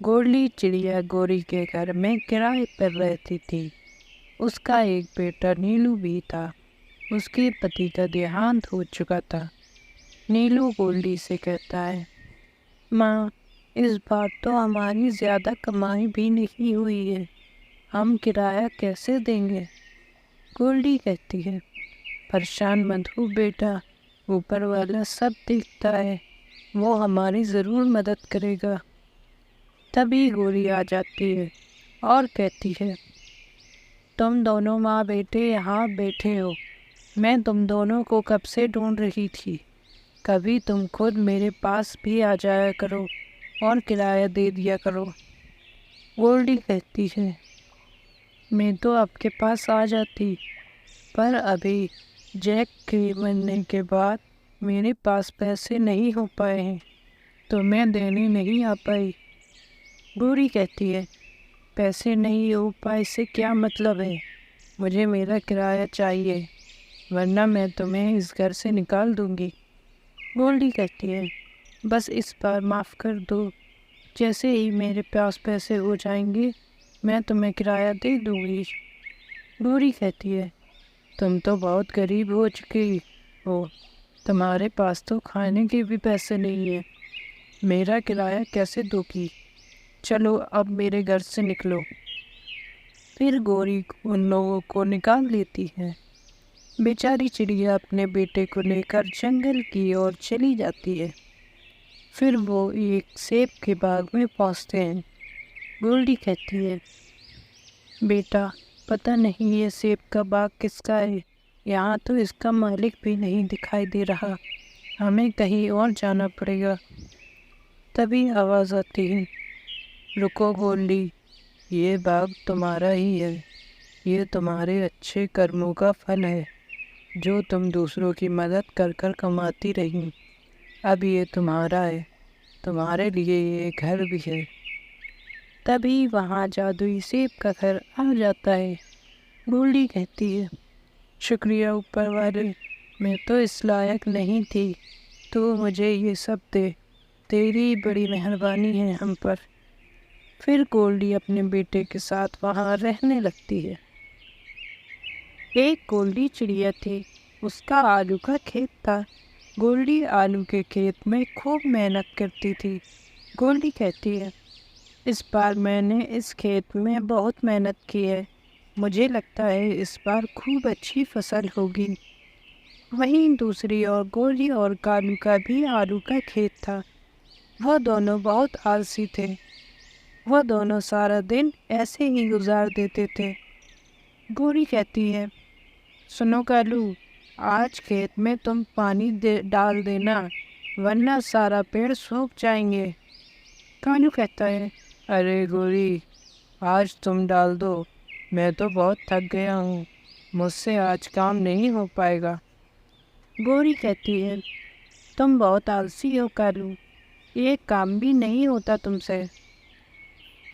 गोल्डी चिड़िया गोरी के घर में किराए पर रहती थी। उसका एक बेटा नीलू भी था। उसके पति का देहांत हो चुका था। नीलू गोल्डी से कहता है, माँ, इस बार तो हमारी ज़्यादा कमाई भी नहीं हुई है, हम किराया कैसे देंगे? गोल्डी कहती है, परेशान मत हो बेटा, ऊपर वाला सब देखता है, वो हमारी ज़रूर मदद करेगा। तभी गोरी आ जाती है और कहती है, तुम दोनों माँ बेटे यहाँ बैठे हो, मैं तुम दोनों को कब से ढूंढ रही थी। कभी तुम खुद मेरे पास भी आ जाया करो और किराया दे दिया करो। गोल्डी कहती है, मैं तो आपके पास आ जाती, पर अभी जैक के मरने के बाद मेरे पास पैसे नहीं हो पाए हैं, तो मैं देने नहीं आ पाई। गोरी कहती है, पैसे नहीं हो पाए से क्या मतलब है? मुझे मेरा किराया चाहिए, वरना मैं तुम्हें इस घर से निकाल दूंगी। गोल्डी कहती है, बस इस बार माफ़ कर दो, जैसे ही मेरे पास पैसे हो जाएंगे मैं तुम्हें किराया दे दूंगी। गोरी कहती है, तुम तो बहुत गरीब हो चुकी हो, तुम्हारे पास तो खाने के भी पैसे नहीं है, मेरा किराया कैसे दोगी? चलो अब मेरे घर से निकलो। फिर गोरी उन लोगों को निकाल लेती है। बेचारी चिड़िया अपने बेटे को लेकर जंगल की ओर चली जाती है। फिर वो एक सेब के बाग में पहुंचते हैं। गोल्डी कहती है, बेटा, पता नहीं ये सेब का बाग किसका है, यहाँ तो इसका मालिक भी नहीं दिखाई दे रहा, हमें कहीं और जाना पड़ेगा। तभी आवाज़ आती है, रुको गोल्डी, ये बाग तुम्हारा ही है, ये तुम्हारे अच्छे कर्मों का फल है, जो तुम दूसरों की मदद कर कर कमाती रही। अब ये तुम्हारा है, तुम्हारे लिए ये घर भी है। तभी वहाँ जादुई सेब का घर आ जाता है। गोल्डी कहती है, शुक्रिया ऊपर वाले, मैं तो इस लायक नहीं थी, तो मुझे ये सब दे, तेरी बड़ी मेहरबानी है हम पर। फिर गोल्डी अपने बेटे के साथ वहाँ रहने लगती है। एक गोल्डी चिड़िया थी, उसका आलू का खेत था। गोल्डी आलू के खेत में खूब मेहनत करती थी। गोल्डी कहती है, इस बार मैंने इस खेत में बहुत मेहनत की है, मुझे लगता है इस बार खूब अच्छी फसल होगी। वहीं दूसरी ओर गोल्डी और कालू का भी आलू का खेत था। वह दोनों बहुत आलसी थे। वह दोनों सारा दिन ऐसे ही गुजार देते थे। गोरी कहती है, सुनो कालू, आज खेत में तुम पानी डाल देना, वरना सारा पेड़ सूख जाएंगे। कालू कहता है, अरे गोरी, आज तुम डाल दो, मैं तो बहुत थक गया हूँ, मुझसे आज काम नहीं हो पाएगा। गोरी कहती है, तुम बहुत आलसी हो कालू, ये काम भी नहीं होता तुमसे।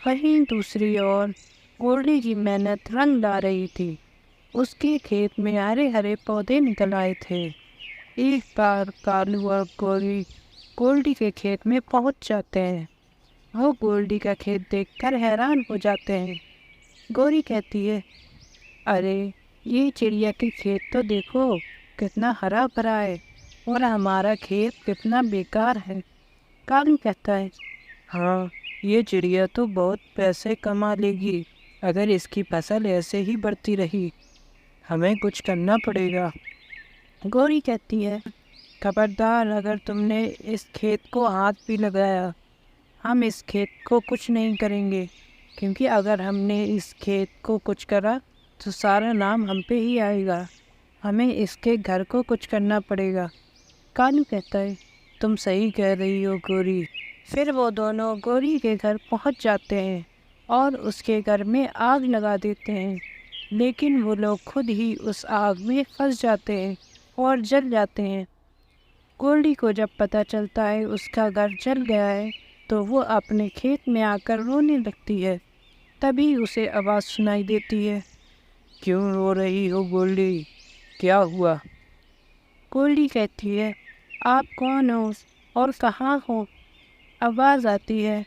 वहीं दूसरी ओर गोल्डी की मेहनत रंग ला रही थी। उसके खेत में हरे हरे पौधे निकल आए थे। एक बार कालू और गोरी गोल्डी के खेत में पहुंच जाते हैं। वो गोल्डी का खेत देखकर हैरान हो जाते हैं। गोरी कहती है, अरे, ये चिड़िया के खेत तो देखो, कितना हरा भरा है, और हमारा खेत कितना बेकार है। कालू कहता है, हाँ, ये चिड़िया तो बहुत पैसे कमा लेगी अगर इसकी फसल ऐसे ही बढ़ती रही, हमें कुछ करना पड़ेगा। गोरी कहती है, खबरदार, अगर तुमने इस खेत को हाथ भी लगाया, हम इस खेत को कुछ नहीं करेंगे, क्योंकि अगर हमने इस खेत को कुछ करा तो सारा नाम हम पे ही आएगा, हमें इसके घर को कुछ करना पड़ेगा। कालू कहता है, तुम सही कह रही हो गोरी। फिर वो दोनों गोरी के घर पहुंच जाते हैं और उसके घर में आग लगा देते हैं, लेकिन वो लोग खुद ही उस आग में फंस जाते हैं और जल जाते हैं। गोल्डी को जब पता चलता है उसका घर जल गया है, तो वो अपने खेत में आकर रोने लगती है। तभी उसे आवाज़ सुनाई देती है, क्यों रो रही हो गोल्डी, क्या हुआ? गोल्डी कहती है, आप कौन हो और कहाँ हो? आवाज़ आती है,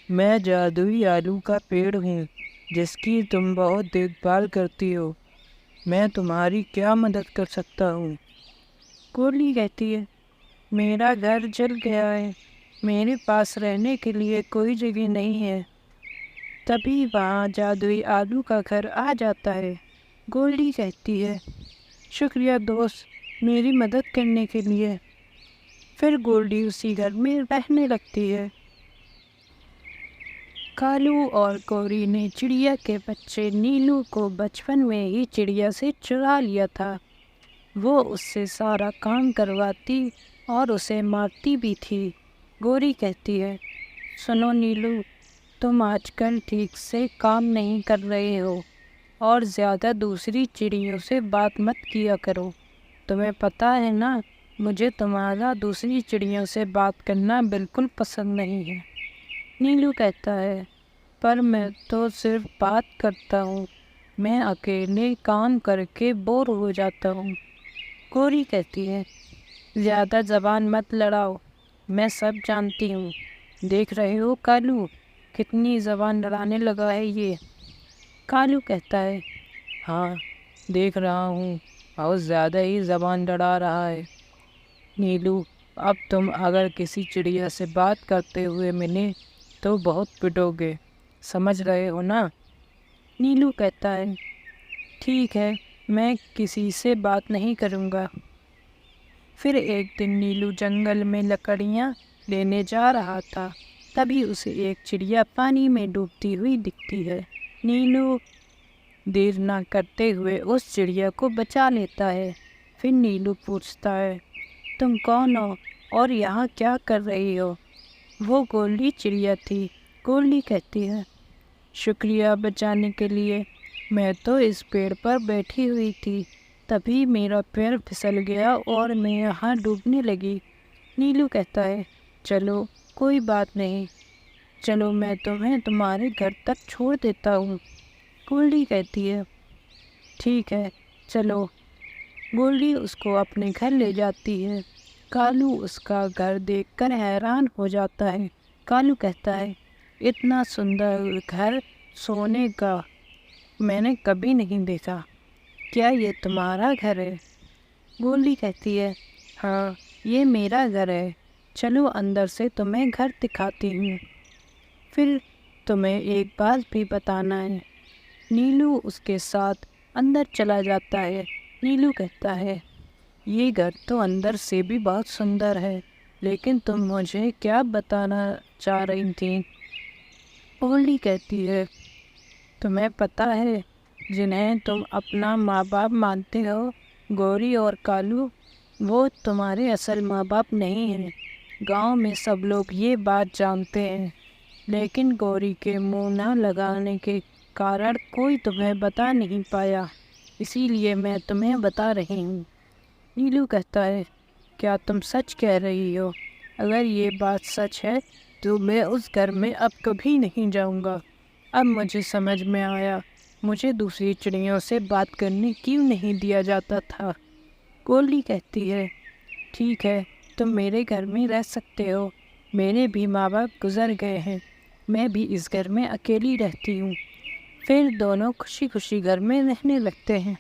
میں جادوئی آلو کا پیڑ ہوں جس کی تم بہت دیکھ بھال کرتی ہو، میں تمہاری کیا مدد کر سکتا ہوں؟ گورلی کہتی ہے، میرا گھر جل گیا ہے، میرے پاس رہنے کے لیے کوئی جگہ نہیں ہے۔ تبھی وہاں جادوئی آلو کا گھر آ جاتا ہے۔ گورلی کہتی ہے، شکریہ دوست میری مدد کرنے کے لیے۔ پھر گورلی اسی گھر میں رہنے لگتی ہے۔ کالو اور گوری نے چڑیا کے بچے نیلو کو بچپن میں ہی چڑیا سے چرا لیا تھا۔ وہ اس سے سارا کام کرواتی اور اسے مارتی بھی تھی۔ گوری کہتی ہے، سنو نیلو، تم آج کل ٹھیک سے کام نہیں کر رہے ہو اور زیادہ دوسری چڑیوں سے بات مت کیا کرو۔ تمہیں پتہ ہے نا، مجھے تمہارا دوسری چڑیوں سے بات کرنا بالکل پسند نہیں ہے۔ نیلو کہتا ہے، پر میں تو صرف بات کرتا ہوں، میں اکیلے کام کر کے بور ہو جاتا ہوں۔ گوری کہتی ہے، زیادہ زبان مت لڑاؤ، میں سب جانتی ہوں۔ دیکھ رہے ہو کالو، کتنی زبان لڑانے لگا ہے یہ۔ کالو کہتا ہے، ہاں دیکھ رہا ہوں، بہت زیادہ ہی زبان لڑا رہا ہے۔ نیلو، اب تم اگر کسی چڑیا سے بات کرتے ہوئے ملے تو بہت پٹو گے، سمجھ رہے ہو نا؟ نیلو کہتا ہے، ٹھیک ہے، میں کسی سے بات نہیں کروں گا۔ پھر ایک دن نیلو جنگل میں لکڑیاں لینے جا رہا تھا، تبھی اسے ایک چڑیا پانی میں ڈوبتی ہوئی دکھتی ہے۔ نیلو دیر نہ کرتے ہوئے اس چڑیا کو بچا لیتا ہے۔ پھر نیلو پوچھتا ہے، تم کون ہو اور یہاں کیا کر رہی ہو؟ وہ گورلی چڑیا تھی۔ گورلی کہتی ہے، شکریہ بچانے کے لیے، میں تو اس پیڑ پر بیٹھی ہوئی تھی، تبھی میرا پیر پھسل گیا اور میں یہاں ڈوبنے لگی۔ نیلو کہتا ہے، چلو کوئی بات نہیں، چلو میں تمہیں تمہارے گھر تک چھوڑ دیتا ہوں۔ گورلی کہتی ہے، ٹھیک ہے چلو۔ گورلی اس کو اپنے گھر لے جاتی ہے۔ کالو اس کا گھر دیکھ کر حیران ہو جاتا ہے۔ کالو کہتا ہے، اتنا سندر گھر سونے کا میں نے کبھی نہیں دیکھا، کیا یہ تمہارا گھر ہے؟ گورلی کہتی ہے، ہاں یہ میرا گھر ہے، چلو اندر سے تمہیں گھر دکھاتی ہوں۔ پھر تمہیں ایک بات بھی بتانا ہے۔ نیلو اس کے ساتھ اندر چلا جاتا ہے۔ نیلو کہتا ہے، یہ گھر تو اندر سے بھی بہت سندر ہے، لیکن تم مجھے کیا بتانا چاہ رہی تھیں؟ گورلی کہتی ہے، تمہیں پتہ ہے جنہیں تم اپنا ماں باپ مانتے ہو، گوری اور کالو، وہ تمہارے اصل ماں باپ نہیں ہیں۔ گاؤں میں سب لوگ یہ بات جانتے ہیں، لیکن گوری کے منہ نہ لگانے کے کارن کوئی تمہیں بتا نہیں پایا، اسی لیے میں تمہیں بتا رہی ہوں۔ نیلو کہتا ہے، کیا تم سچ کہہ رہی ہو؟ اگر یہ بات سچ ہے تو میں اس گھر میں اب کبھی نہیں جاؤں گا۔ اب مجھے سمجھ میں آیا مجھے دوسری چڑیوں سے بات کرنے کیوں نہیں دیا جاتا تھا۔ گورلی کہتی ہے، ٹھیک ہے، تم میرے گھر میں رہ سکتے ہو، میرے بھی ماں باپ گزر گئے ہیں، میں بھی اس گھر میں اکیلی رہتی ہوں۔ پھر دونوں خوشی خوشی گھر میں رہنے لگتے ہیں۔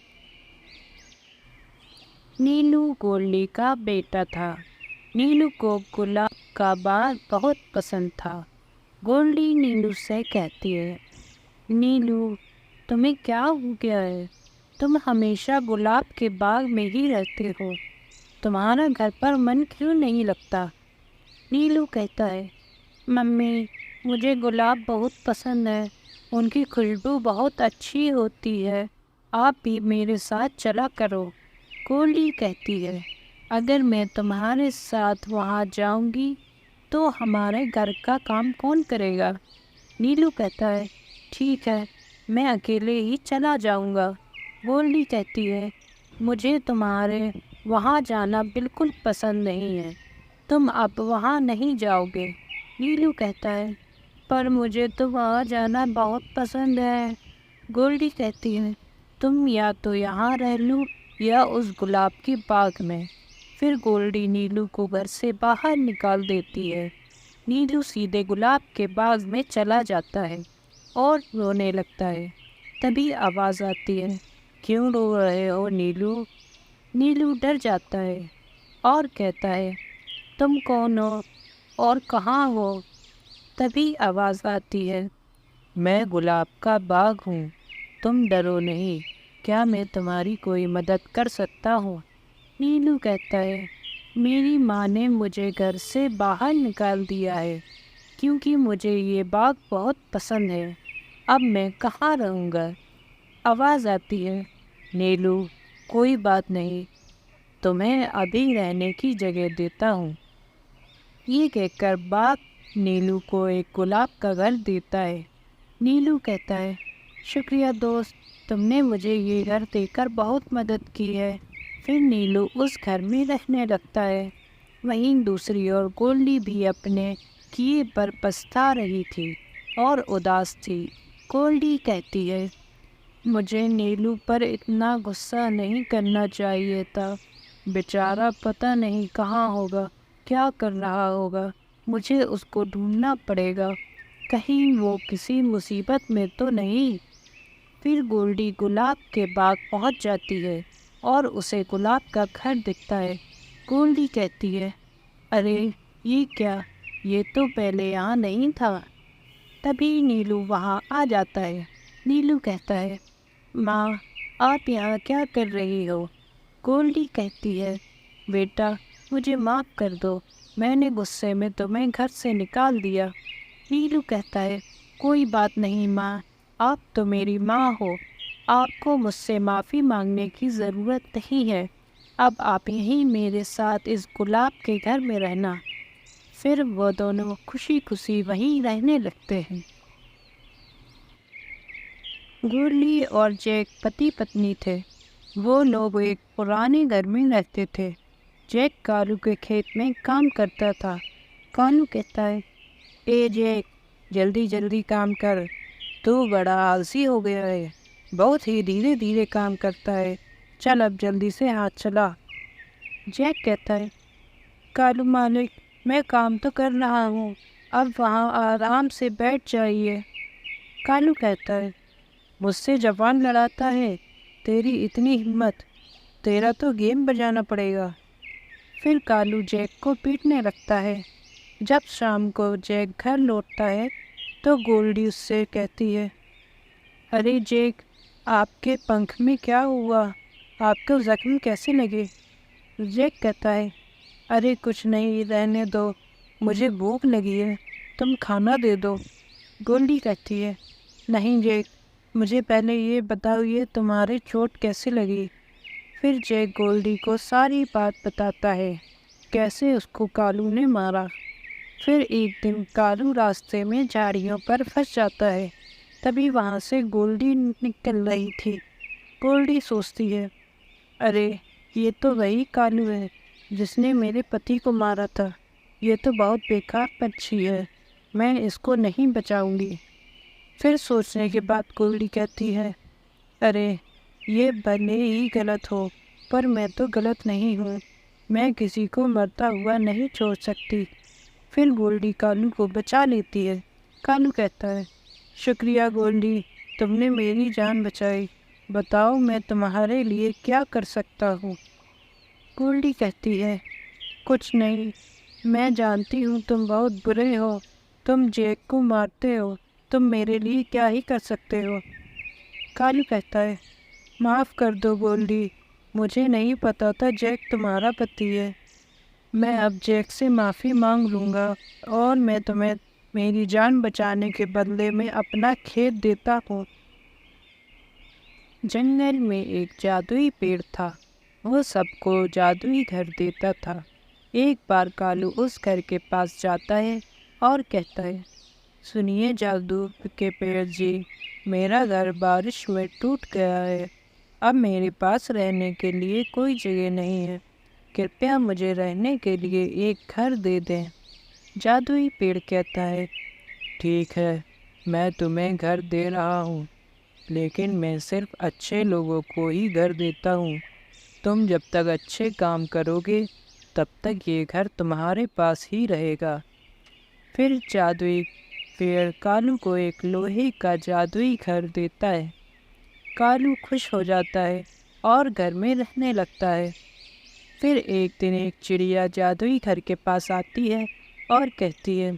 نیلو گورلی کا بیٹا تھا۔ نیلو کو گلاب کا باغ بہت پسند تھا۔ گورلی نیلو سے کہتی ہے، نیلو تمہیں کیا ہو گیا ہے؟ تم ہمیشہ گلاب کے باغ میں ہی رہتے ہو، تمہارا گھر پر من کیوں نہیں لگتا؟ نیلو کہتا ہے، ممی مجھے گلاب بہت پسند ہے، ان کی خوشبو بہت اچھی ہوتی ہے، آپ بھی میرے ساتھ چلا کرو۔ گورلی کہتی ہے، اگر میں تمہارے ساتھ وہاں جاؤں گی تو ہمارے گھر کا کام کون کرے گا؟ نیلو کہتا ہے، ٹھیک ہے، میں اکیلے ہی چلا جاؤں گا۔ گورلی کہتی ہے، مجھے تمہارے وہاں جانا بالکل پسند نہیں ہے، تم اب وہاں نہیں جاؤ گے۔ نیلو کہتا ہے، پر مجھے تو وہاں جانا بہت پسند ہے۔ گورلی کہتی ہے، تم یا تو یہاں رہ لو یا اس گلاب کے باغ میں۔ پھر گورلی نیلو کو گھر سے باہر نکال دیتی ہے۔ नीलू सीधे गुलाब के बाग में चला जाता है और रोने लगता है। तभी आवाज़ आती है, क्यों रो रहे हो नीलू? नीलू डर जाता है और कहता है, तुम कौन हो और कहाँ हो? तभी आवाज़ आती है, मैं गुलाब का बाग हूँ, तुम डरो नहीं, क्या मैं तुम्हारी कोई मदद कर सकता हूँ? नीलू कहता है, मेरी माँ ने मुझे घर से बाहर निकाल दिया है क्योंकि मुझे ये बाग बहुत पसंद है। अब मैं कहाँ रहूँगा? आवाज़ आती है, नीलू कोई बात नहीं, तुम्हें अभी रहने की जगह देता हूँ। ये कहकर बाग नीलू को एक गुलाब का घर देता है। नीलू कहता है, शुक्रिया दोस्त, तुमने मुझे ये घर देकर बहुत मदद की है। फिर नीलू उस घर में रहने लगता है। वहीं दूसरी ओर गोल्डी भी अपने किए पर पछता रही थी और उदास थी। गोल्डी कहती है, मुझे नीलू पर इतना गुस्सा नहीं करना चाहिए था। बेचारा पता नहीं कहाँ होगा, क्या कर रहा होगा। मुझे उसको ढूंढना पड़ेगा, कहीं वो किसी मुसीबत में तो नहीं। फिर गोल्डी गुलाब के बाग पहुंच जाती है और उसे गुलाब का घर दिखता है। गोल्डी कहती है, अरे ये क्या, ये तो पहले यहाँ नहीं था। तभी नीलू वहाँ आ जाता है। नीलू कहता है, माँ आप यहाँ क्या कर रही हो? गोल्डी कहती है, बेटा मुझे माफ़ कर दो, मैंने गुस्से में तुम्हें घर से निकाल दिया। नीलू कहता है, कोई बात नहीं माँ, आप तो मेरी माँ हो, आपको मुझसे माफ़ी मांगने की ज़रूरत नहीं है। अब आप यहीं मेरे साथ इस गुलाब के घर में रहना। फिर वो दोनों खुशी खुशी वहीं रहने लगते हैं। गोल्डी और जैक पति पत्नी थे। वो लोग एक पुराने घर में रहते थे। जैक कालू के खेत में काम करता था। कालू कहता है, ए जैक, जल्दी जल्दी काम कर, तू बड़ा आलसी हो गया है, बहुत ही धीरे धीरे काम करता है, चल अब जल्दी से हाथ चला। जैक कहता है, कालू मालिक, मैं काम तो कर रहा हूँ, अब वहाँ आराम से बैठ जाइए। कालू कहता है, मुझसे जबान लड़ाता है, तेरी इतनी हिम्मत, तेरा तो गेम बजाना पड़ेगा। फिर कालू जैक को पीटने लगता है। जब शाम को जैक घर लौटता है तो गोल्डी उससे कहती है, अरे जैक, आपके पंख में क्या हुआ, आपको जख्म कैसे लगे? जैक कहता है, अरे कुछ नहीं, रहने दो, मुझे भूख लगी है, तुम खाना दे दो। गोल्डी कहती है, नहीं जैक, मुझे पहले ये बताओ, ये तुम्हारे चोट कैसे लगी? फिर जैक गोल्डी को सारी बात बताता है, कैसे उसको कालू ने मारा। फिर एक दिन कालू रास्ते में झाड़ियों पर फंस जाता है। तभी वहाँ से गोल्डी निकल रही थी। गोल्डी सोचती है, अरे ये तो वही कालू है जिसने मेरे पति को मारा था। ये तो बहुत बेकार पक्षी है, मैं इसको नहीं बचाऊंगी। फिर सोचने के बाद गोल्डी कहती है, अरे ये भले ही गलत हो, पर मैं तो गलत नहीं हूँ, मैं किसी को मरता हुआ नहीं छोड़ सकती। फिर गोल्डी कालू को बचा लेती है। कालू कहता है, शुक्रिया गोल्डी, तुमने मेरी जान बचाई, बताओ मैं तुम्हारे लिए क्या कर सकता हूँ? गोल्डी कहती है, कुछ नहीं, मैं जानती हूँ तुम बहुत बुरे हो, तुम जैक को मारते हो, तुम मेरे लिए क्या ही कर सकते हो। कालू कहता है, माफ़ कर दो गोल्डी, मुझे नहीं पता था जैक तुम्हारा पति है। मैं अब जैक से माफ़ी मांग लूँगा और मैं तुम्हें मेरी जान बचाने के बदले में अपना खेत देता हूँ। जंगल में एक जादुई पेड़ था, वो सबको जादुई घर देता था। एक बार कालू उस घर के पास जाता है और कहता है, सुनिए जादू के पेड़ जी, मेरा घर बारिश में टूट गया है, अब मेरे पास रहने के लिए कोई जगह नहीं है, कृपया मुझे रहने के लिए एक घर दे दें। जादुई पेड़ कहता है, ठीक है, मैं तुम्हें घर दे रहा हूँ, लेकिन मैं सिर्फ अच्छे लोगों को ही घर देता हूँ। तुम जब तक अच्छे काम करोगे तब तक ये घर तुम्हारे पास ही रहेगा। پھر جادوئی پیڑ کالو کو ایک لوہے کا جادوئی گھر دیتا ہے۔ کالو خوش ہو جاتا ہے اور گھر میں رہنے لگتا ہے۔ پھر ایک دن ایک چڑیا جادوئی گھر کے پاس آتی ہے اور کہتی ہے،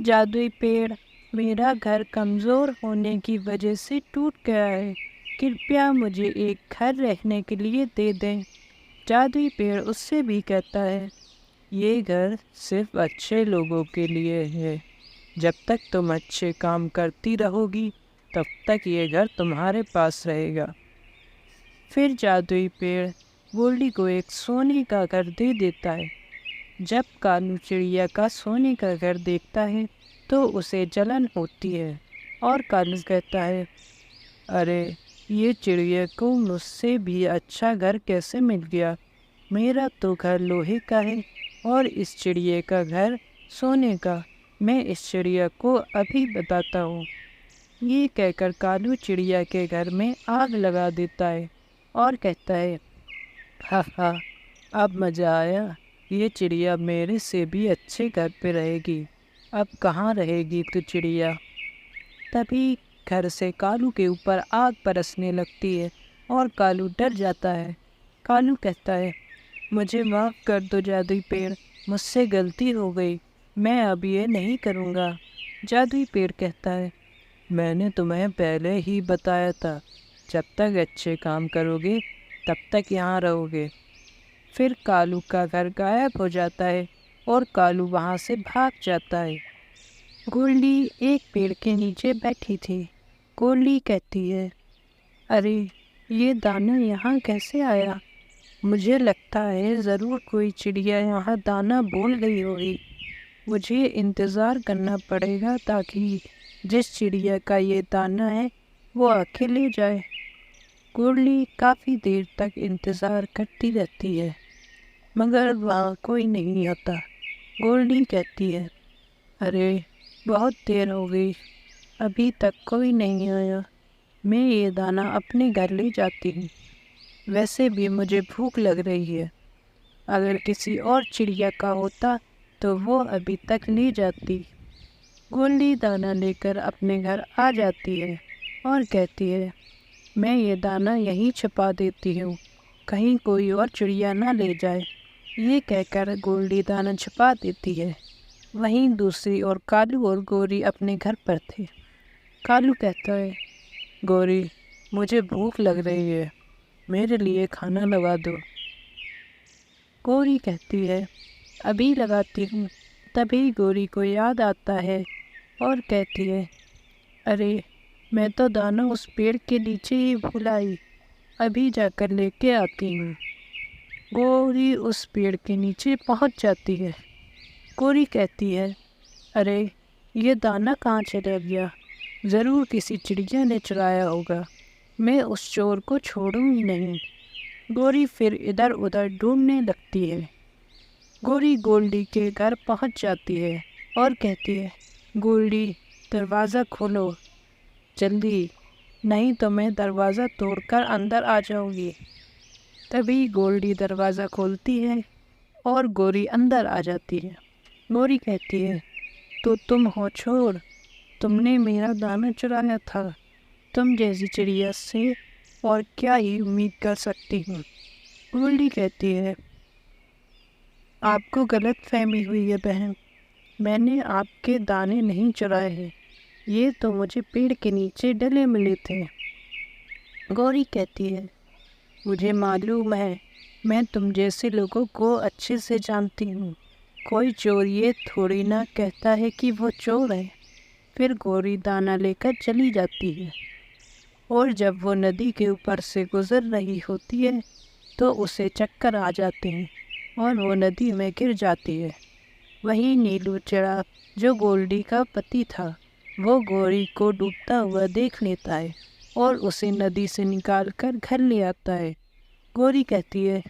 جادوئی پیڑ، میرا گھر کمزور ہونے کی وجہ سے ٹوٹ گیا ہے، کرپیا مجھے ایک گھر رہنے کے لیے دے دیں۔ جادوئی پیڑ اس سے بھی کہتا ہے، یہ گھر صرف اچھے لوگوں کے لیے ہے، جب تک تم اچھے کام کرتی رہو گی تب تک یہ گھر تمہارے پاس رہے گا۔ پھر جادوئی پیڑ گولڈی کو ایک سونے کا گھر دے دیتا ہے۔ جب کالو چڑیا کا سونے کا گھر دیکھتا ہے تو اسے جلن ہوتی ہے اور کالو کہتا ہے، ارے یہ چڑیا کو مجھ سے بھی اچھا گھر کیسے مل گیا؟ میرا تو گھر لوہے کا ہے اور اس چڑیا کا گھر سونے کا۔ میں اس چڑیا کو ابھی بتاتا ہوں۔ یہ کہہ کر کالو چڑیا کے گھر میں آگ لگا دیتا ہے اور کہتا ہے، ہاں ہاں، اب مزہ آیا، یہ چڑیا میرے سے بھی اچھے گھر پہ رہے گی۔ اب کہاں رہے گی تو چڑیا؟ تبھی گھر سے کالو کے اوپر آگ برسنے لگتی ہے اور کالو ڈر جاتا ہے۔ کالو کہتا ہے، مجھے معاف کر دو جادوئی پیڑ، مجھ سے غلطی ہو گئی، میں اب یہ نہیں کروں گا۔ جادوئی پیڑ کہتا ہے، میں نے تمہیں پہلے ہی بتایا تھا، جب تک اچھے کام کرو گے تب تک یہاں رہو گے۔ پھر کالو کا گھر غائب ہو جاتا ہے اور کالو وہاں سے بھاگ جاتا ہے۔ گولڈی ایک پیڑ کے نیچے بیٹھی تھی۔ گولڈی کہتی ہے، ارے یہ دانہ یہاں کیسے آیا؟ مجھے لگتا ہے ضرور کوئی چڑیا یہاں دانہ بول گئی ہوگی۔ مجھے انتظار کرنا پڑے گا تاکہ جس چڑیا کا یہ دانہ ہے وہ آ کے لے جائے۔ گولڈی کافی دیر تک انتظار کرتی رہتی ہے مگر وہاں کوئی نہیں آتا۔ گولڈی کہتی ہے، ارے بہت دیر ہو گئی، ابھی تک کوئی نہیں آیا، میں یہ دانہ اپنے گھر لے جاتی ہوں، ویسے بھی مجھے بھوک لگ رہی ہے، اگر کسی اور چڑیا کا ہوتا تو وہ ابھی تک لے جاتی۔ گولڈی دانہ لے کر اپنے گھر آ جاتی ہے اور کہتی ہے، میں یہ دانہ یہیں چھپا دیتی ہوں، کہیں کوئی اور چڑیا نہ لے جائے۔ یہ کہہ کر گولڈی دانہ چھپا دیتی ہے۔ وہیں دوسری اور کالو اور گوری اپنے گھر پر تھے۔ کالو کہتا ہے، گوری مجھے بھوک لگ رہی ہے، میرے لیے کھانا لگا دو۔ گوری کہتی ہے، ابھی لگاتی ہوں۔ تبھی گوری کو یاد آتا ہے اور کہتی ہے، ارے میں تو دانہ اس پیڑ کے نیچے ہی بھول آئی، ابھی جا کر لے کے آتی ہوں۔ گوری اس پیڑ کے نیچے پہنچ جاتی ہے۔ گوری کہتی ہے، ارے یہ دانہ کہاں چلا گیا؟ ضرور کسی چڑیا نے چرایا ہوگا، میں اس چور کو چھوڑوں ہی نہیں۔ گوری پھر ادھر ادھر ڈھونڈنے لگتی ہے۔ گوری گولڈی کے گھر پہنچ جاتی ہے اور کہتی ہے، گولڈی دروازہ کھولو جلدی، نہیں تو میں دروازہ توڑ کر اندر آ جاؤں گی۔ تبھی گولڈی دروازہ کھولتی ہے اور گوری اندر آ جاتی ہے۔ گوری کہتی ہے، تو تم ہو چور، تم نے میرا دانہ چرایا تھا، تم جیسی چڑیا سے اور کیا ہی امید کر سکتی ہوں۔ گولڈی کہتی ہے، آپ کو غلط فہمی ہوئی ہے بہن، میں نے آپ کے دانے نہیں چرائے ہیں، یہ تو مجھے پیڑ کے نیچے ڈلے ملے تھے۔ گوری کہتی ہے، مجھے معلوم ہے، میں تم جیسے لوگوں کو اچھے سے جانتی ہوں، کوئی چور یہ تھوڑی نہ کہتا ہے کہ وہ چور ہے۔ پھر گوری دانہ لے کر چلی جاتی ہے اور جب وہ ندی کے اوپر سے گزر رہی ہوتی ہے تو اسے چکر آ جاتے ہیں اور وہ ندی میں گر جاتی ہے۔ وہیں نیلو چڑا جو گولڈی کا پتی تھا وہ گوری کو ڈوبتا ہوا دیکھ لیتا ہے اور اسے ندی سے نکال کر گھر لے آتا ہے۔ گوری کہتی ہے،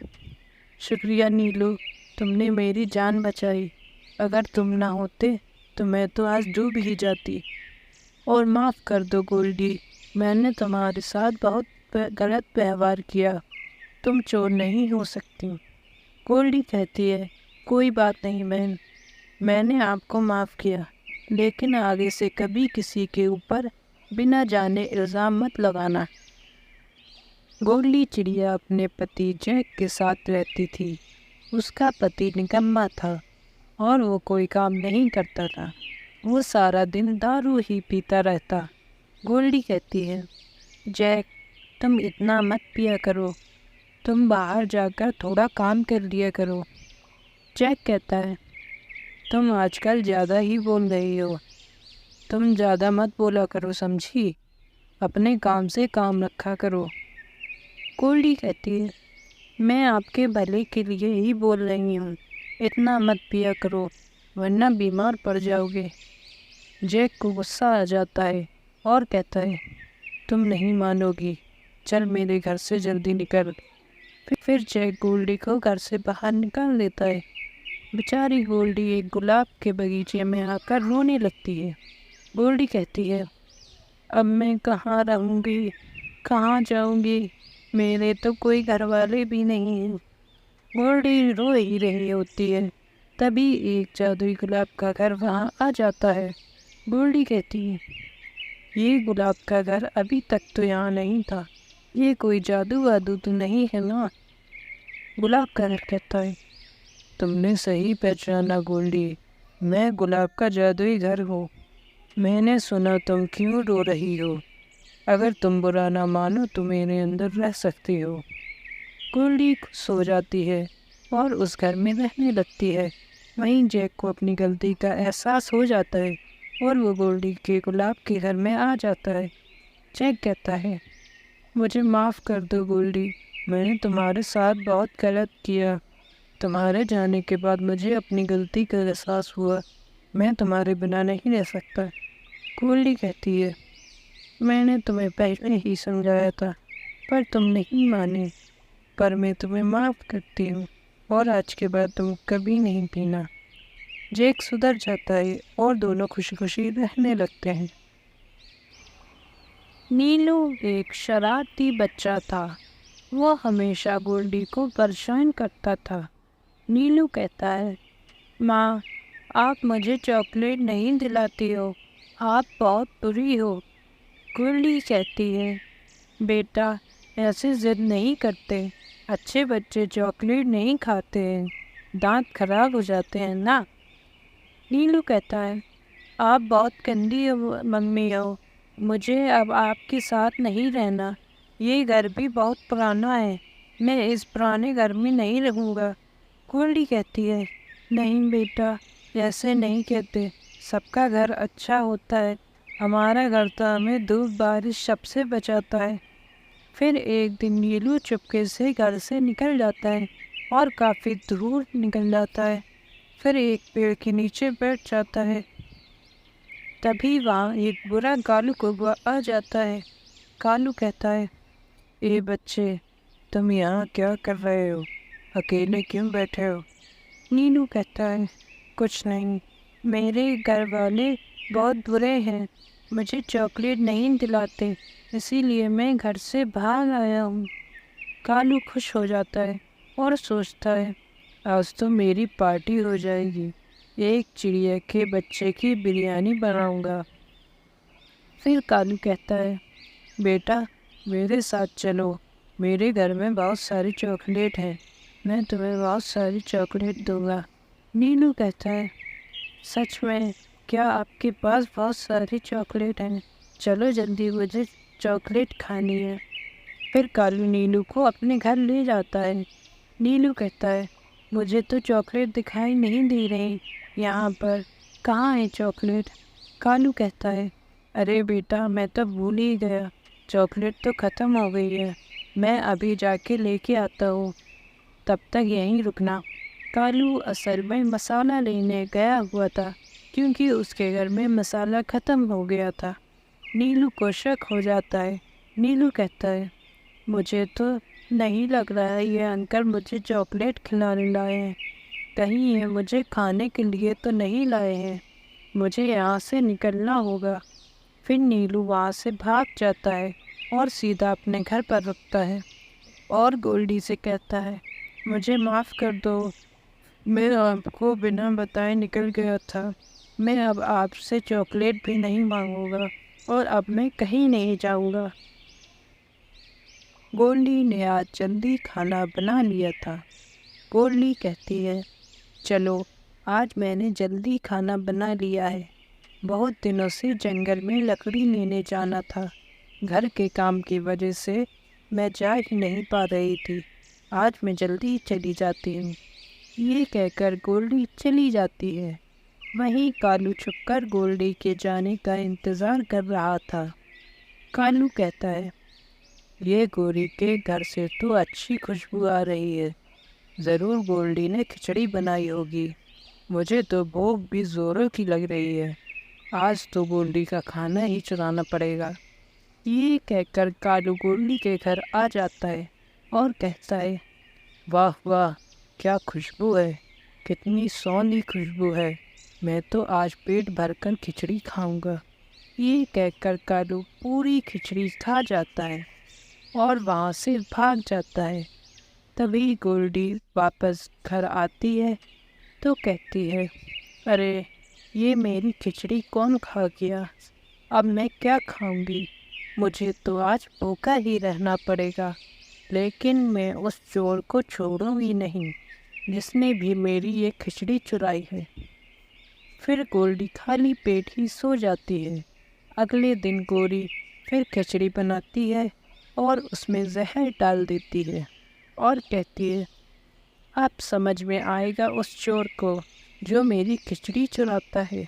شکریہ نیلو، تم نے میری جان بچائی، اگر تم نہ ہوتے تو میں تو آج ڈوب ہی جاتی۔ اور معاف کر دو گولڈی، میں نے تمہارے ساتھ بہت غلط ویوہار کیا، تم چور نہیں ہو سکتی۔ گولڈی کہتی ہے، کوئی بات نہیں بہن، میں نے آپ کو معاف کیا، لیکن آگے سے کبھی کسی کے اوپر بنا جانے الزام مت لگانا۔ گولڈی چڑیا اپنے پتی جیک کے ساتھ رہتی تھی۔ اس کا پتی نکما تھا اور وہ کوئی کام نہیں کرتا تھا۔ وہ سارا دن دارو ہی پیتا رہتا۔ گولڈی کہتی ہے، جیک تم اتنا مت پیا کرو، تم باہر جا کر تھوڑا کام کر لیا کرو۔ جیک کہتا ہے، تم آج کل زیادہ ہی بول رہی ہو، تم زیادہ مت بولا کرو، سمجھی؟ اپنے کام سے کام رکھا کرو۔ گولڈی کہتی ہے، میں آپ کے بھلے کے لیے ہی بول رہی ہوں، اتنا مت پیا کرو ورنہ بیمار پڑ جاؤ گے۔ جیک کو غصہ آ جاتا ہے اور کہتا ہے، تم نہیں مانو گی، چل میرے گھر سے جلدی نکل۔ پھر جیک گولڈی کو گھر سے باہر نکال دیتا ہے۔ بیچاری گولڈی ایک گلاب کے باغیچے میں آ کر رونے لگتی ہے۔ گولڈی کہتی ہے، اب میں کہاں رہوں گی، کہاں جاؤں گی، میرے تو کوئی گھر والے بھی نہیں ہیں۔ گولڈی رو ہی رہی ہوتی ہے، تبھی ایک جادوئی گلاب کا گھر وہاں آ جاتا ہے۔ گولڈی کہتی ہے، یہ گلاب کا گھر ابھی تک تو یہاں نہیں تھا، یہ کوئی جادو وادو تو نہیں ہے نا؟ گلاب کا گھر کہتا ہے، تم نے صحیح پہچانا گولڈی، میں گلاب کا جادوئی گھر ہوں۔ میں نے سنا تم کیوں رو رہی ہو، اگر تم برا نہ مانو تو میرے اندر رہ سکتی ہو۔ گولڈی سو جاتی ہے اور اس گھر میں رہنے لگتی ہے۔ وہیں جیک کو اپنی غلطی کا احساس ہو جاتا ہے اور وہ گولڈی کے گلاب کے گھر میں آ جاتا ہے۔ جیک کہتا ہے، مجھے معاف کر دو گولڈی، میں نے تمہارے ساتھ بہت غلط کیا۔ تمہارے جانے کے بعد مجھے اپنی غلطی کا احساس ہوا، میں تمہارے بنا نہیں رہ سکتا۔ گولڈی کہتی ہے، میں نے تمہیں پہلے ہی سمجھایا تھا پر تم نہیں مانے، پر میں تمہیں معاف کرتی ہوں اور آج کے بعد تم کبھی نہیں پینا۔ جیک سدھر جاتا ہے اور دونوں خوشی خوشی رہنے لگتے ہیں۔ نیلو ایک شرارتی بچہ تھا، وہ ہمیشہ گولڈی کو پریشان کرتا تھا۔ نیلو کہتا ہے، ماں آپ مجھے چاکلیٹ نہیں دلاتی ہو، آپ بہت بری ہو۔ گولڈی کہتی ہے، بیٹا ایسے ضد نہیں کرتے، اچھے بچے چاکلیٹ نہیں کھاتے ہیں، دانت خراب ہو جاتے ہیں نا۔ نیلو کہتا ہے، آپ بہت گندی ممی ہو، مجھے اب آپ کے ساتھ نہیں رہنا، یہ گھر بھی بہت پرانا ہے، میں اس پرانے گھر میں نہیں رہوں گا۔ گولڈی کہتی ہے، نہیں بیٹا ایسے نہیں کہتے، سب کا گھر اچھا ہوتا ہے، ہمارا گھر تو ہمیں دھوپ بارش سب سے بچاتا ہے۔ پھر ایک دن نیلو چپکے سے گھر سے نکل جاتا ہے اور کافی دور نکل جاتا ہے، پھر ایک پیڑ کے نیچے بیٹھ جاتا ہے۔ تبھی وہاں ایک برا کالو کوا آ جاتا ہے۔ کالو کہتا ہے، اے بچے تم یہاں کیا کر رہے ہو، اکیلے کیوں بیٹھے ہو؟ نیلو کہتا ہے، کچھ نہیں، میرے گھر والے بہت برے ہیں، مجھے چاکلیٹ نہیں دلاتے، اسی لیے میں گھر سے بھاگ آیا ہوں۔ کالو خوش ہو جاتا ہے اور سوچتا ہے، آج تو میری پارٹی ہو جائے گی، ایک چڑیا کے بچے کی بریانی بناؤں گا۔ پھر کالو کہتا ہے، بیٹا میرے ساتھ چلو، میرے گھر میں بہت ساری چاکلیٹ ہیں، میں تمہیں بہت ساری چاکلیٹ دوں گا۔ نیلو کہتا ہے، سچ میں کیا آپ کے پاس بہت ساری چاکلیٹ ہیں؟ چلو جلدی مجھے چاکلیٹ کھانی ہے۔ پھر کالو نیلو کو اپنے گھر لے جاتا ہے۔ نیلو کہتا ہے، مجھے تو چاکلیٹ دکھائی نہیں دے رہی یہاں پر، کہاں ہے چاکلیٹ؟ کالو کہتا ہے، ارے بیٹا میں تو بھول ہی گیا، چاکلیٹ تو ختم ہو گئی ہے، میں ابھی جا کے لے کے آتا ہوں، تب تک یہیں رکنا۔ کالو اصل میں مسالہ لینے گیا ہوا تھا کیونکہ اس کے گھر میں مسالہ ختم ہو گیا تھا۔ نیلو کو شک ہو جاتا ہے۔ نیلو کہتا ہے، مجھے تو نہیں لگ رہا ہے یہ انکل مجھے چاکلیٹ کھلانے لائے ہیں، کہیں یہ مجھے کھانے کے لیے تو نہیں لائے ہیں، مجھے یہاں سے نکلنا ہوگا۔ پھر نیلو وہاں سے بھاگ جاتا ہے اور سیدھا اپنے گھر پر رکتا ہے اور گولڈی سے کہتا ہے، مجھے معاف کر دو، मैं आपको बिना बताए निकल गया था। मैं अब आपसे चॉकलेट भी नहीं मांगूंगा और अब मैं कहीं नहीं जाऊंगा। गोल्डी ने आज जल्दी खाना बना लिया था। गोल्डी कहती है, चलो आज मैंने जल्दी खाना बना लिया है। बहुत दिनों से जंगल में लकड़ी लेने जाना था। घर के काम की वजह से मैं जा ही नहीं पा रही थी। आज मैं जल्दी चली जाती हूँ। ये कहकर गोल्डी चली जाती है। वहीं कालू छुपकर गोल्डी के जाने का इंतज़ार कर रहा था। कालू कहता है, ये गोरी के घर से तो अच्छी खुशबू आ रही है। ज़रूर गोल्डी ने खिचड़ी बनाई होगी। मुझे तो भूख भी ज़ोरों की लग रही है। आज तो गोल्डी का खाना ही चुराना पड़ेगा। ये कहकर कालू गोल्डी के घर आ जाता है और कहता है, वाह वाह, क्या खुशबू है, कितनी सौंधी खुशबू है। मैं तो आज पेट भरकर खिचड़ी खाऊंगा। ये कहकर कालू पूरी खिचड़ी खा जाता है और वहाँ से भाग जाता है। तभी गोल्डी वापस घर आती है तो कहती है, अरे ये मेरी खिचड़ी कौन खा गया? अब मैं क्या खाऊंगी? मुझे तो आज भूखा ही रहना पड़ेगा। लेकिन मैं उस चोर को छोड़ूंगी नहीं जिसने भी मेरी ये खिचड़ी चुराई है। फिर गोल्डी खाली पेट ही सो जाती है। अगले दिन गोरी फिर खिचड़ी बनाती है और उसमें जहर डाल देती है और कहती है, अब समझ में आएगा उस चोर को जो मेरी खिचड़ी चुराता है।